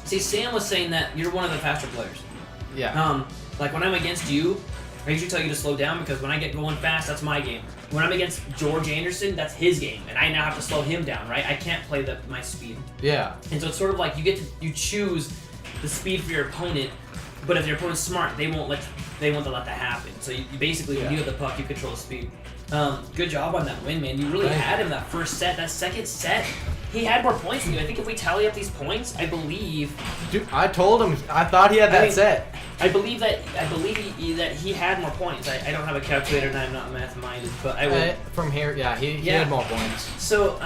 See, Sam was saying that you're one of the faster players. Yeah. Like when I'm against you, I usually tell you to slow down because when I get going fast, that's my game. When I'm against George Anderson, that's his game, and I now have to slow him down, right? I can't play my speed. Yeah. And so it's sort of like you choose the speed for your opponent, but if your opponent's smart, they won't let that happen. So you basically, when you have the puck, you control the speed. Good job on that win, man. You really had him that first set. That second set, he had more points than you. I think if we tally up these points, I believe. Dude, I told him. I thought he had that set. I believe that he had more points. I don't have a calculator and I'm not math-minded, but I will. From here, yeah, he had more points. So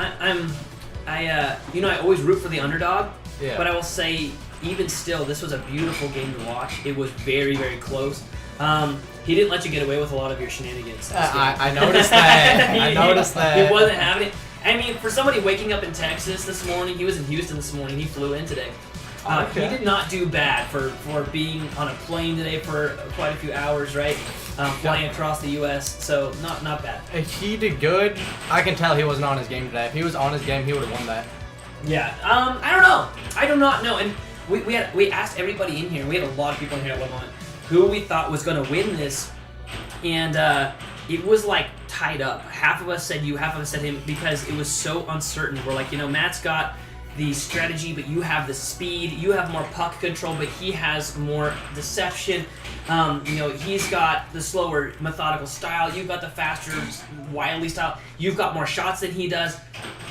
I always root for the underdog. Yeah. But I will say, even still, this was a beautiful game to watch. It was very, very close. He didn't let you get away with a lot of your shenanigans. I noticed that. I noticed that. He wasn't having it. I mean, for somebody waking up in Texas this morning, he was in Houston this morning. He flew in today. Okay. He did not do bad for being on a plane today for quite a few hours, right? Flying across the U.S. So not bad. He did good. I can tell he wasn't on his game today. If he was on his game, he would have won that. Yeah. I don't know. I do not know. And we asked everybody in here. We had a lot of people in here at one moment who we thought was going to win this, and it was like tied up. Half of us said you, half of us said him, because it was so uncertain. We're like, Matt's got the strategy, but you have the speed. You have more puck control, but he has more deception. He's got the slower, methodical style. You've got the faster, wily style. You've got more shots than he does.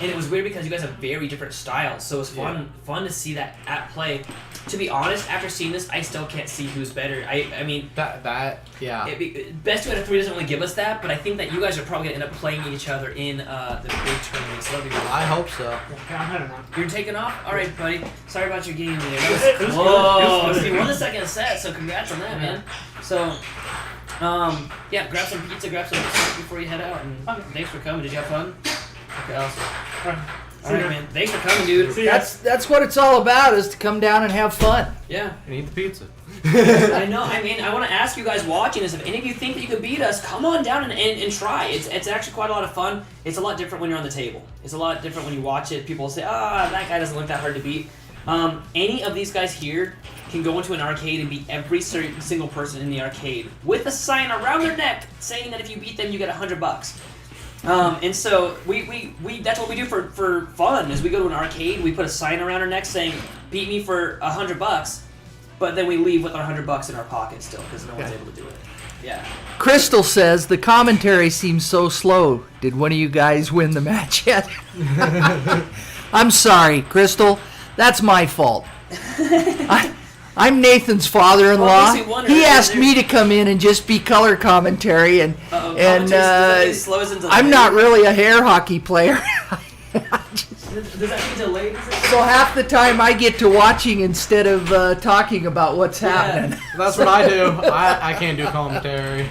And it was weird because you guys have very different styles. So it was fun to see that at play. To be honest, after seeing this, I still can't see who's better. I mean, yeah. Best 2 out of 3 doesn't really give us that, but I think that you guys are probably gonna end up playing each other in the big tournament. So that'll be really I hope so. You're taking off? Alright, buddy. Sorry about your game there. That was, whoa! So you won the second set, so congrats on that, man. So, grab some pizza, grab some snacks before you head out, and thanks for coming. Did you have fun? Okay, awesome. All right, man. Thanks for coming, dude. That's what it's all about, is to come down and have fun. Yeah. And eat the pizza. I know. I mean, I want to ask you guys watching this, if any of you think that you could beat us, come on down and try. It's actually quite a lot of fun. It's a lot different when you're on the table. It's a lot different when you watch it. People say, that guy doesn't look that hard to beat. Any of these guys here can go into an arcade and beat every single person in the arcade with a sign around their neck saying that if you beat them, you get $100. And so we that's what we do for fun. Is we go to an arcade, we put a sign around our neck saying, "Beat me for $100," but then we leave with our $100 in our pocket still because no one's able to do it. Yeah. Crystal says the commentary seems so slow. Did one of you guys win the match yet? I'm sorry, Crystal. That's my fault. I'm Nathan's father-in-law. Well, he asked me to come in and just be color commentary, and I'm not really a hair hockey player. Does that mean delayed? So half the time I get to watching instead of talking about what's happening. That's what I do. I can't do commentary.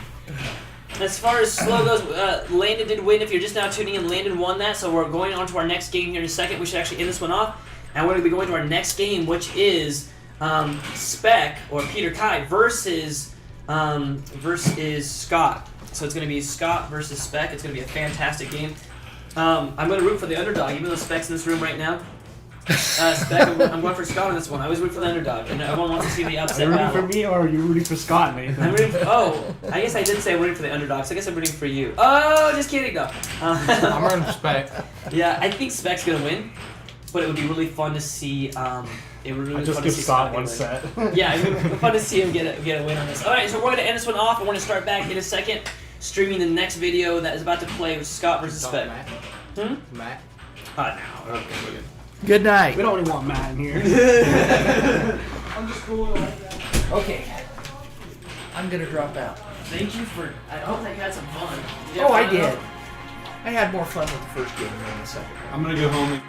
As far as slow goes, Landon did win. If you're just now tuning in, Landon won that. So we're going on to our next game here in a second. We should actually end this one off. And we're going to be going to our next game, which is Spec, or Peter Kai, versus Scott. So it's going to be Scott versus Spec. It's going to be a fantastic game. I'm going to root for the underdog, even though Spec's in this room right now. Spec, I'm going for Scott on this one. I always root for the underdog, and everyone wants to see the upset Are you rooting battle. for me, or are you rooting for Scott, Nathan? I'm rooting for, I guess I did say I'm rooting for the underdog, so I guess I'm rooting for you. Oh, just kidding, no. I'm rooting for Spec. Yeah, I think Spec's going to win, but it would be really fun to see. It would really I just fun give to see Scott one win. set. Yeah, it would be fun to see him get a win on this. All right, so we're going to end this one off. I want to start back in a second, streaming the next video that is about to play with Scott versus Spec. Matt. Now. Okay, we're good. Good night. We don't really want Matt in here. I'm just cool like that. Okay. I'm going to drop out. Thank you for. I hope that you had some fun. I did. I had more fun with the first game than the second. I'm gonna go home and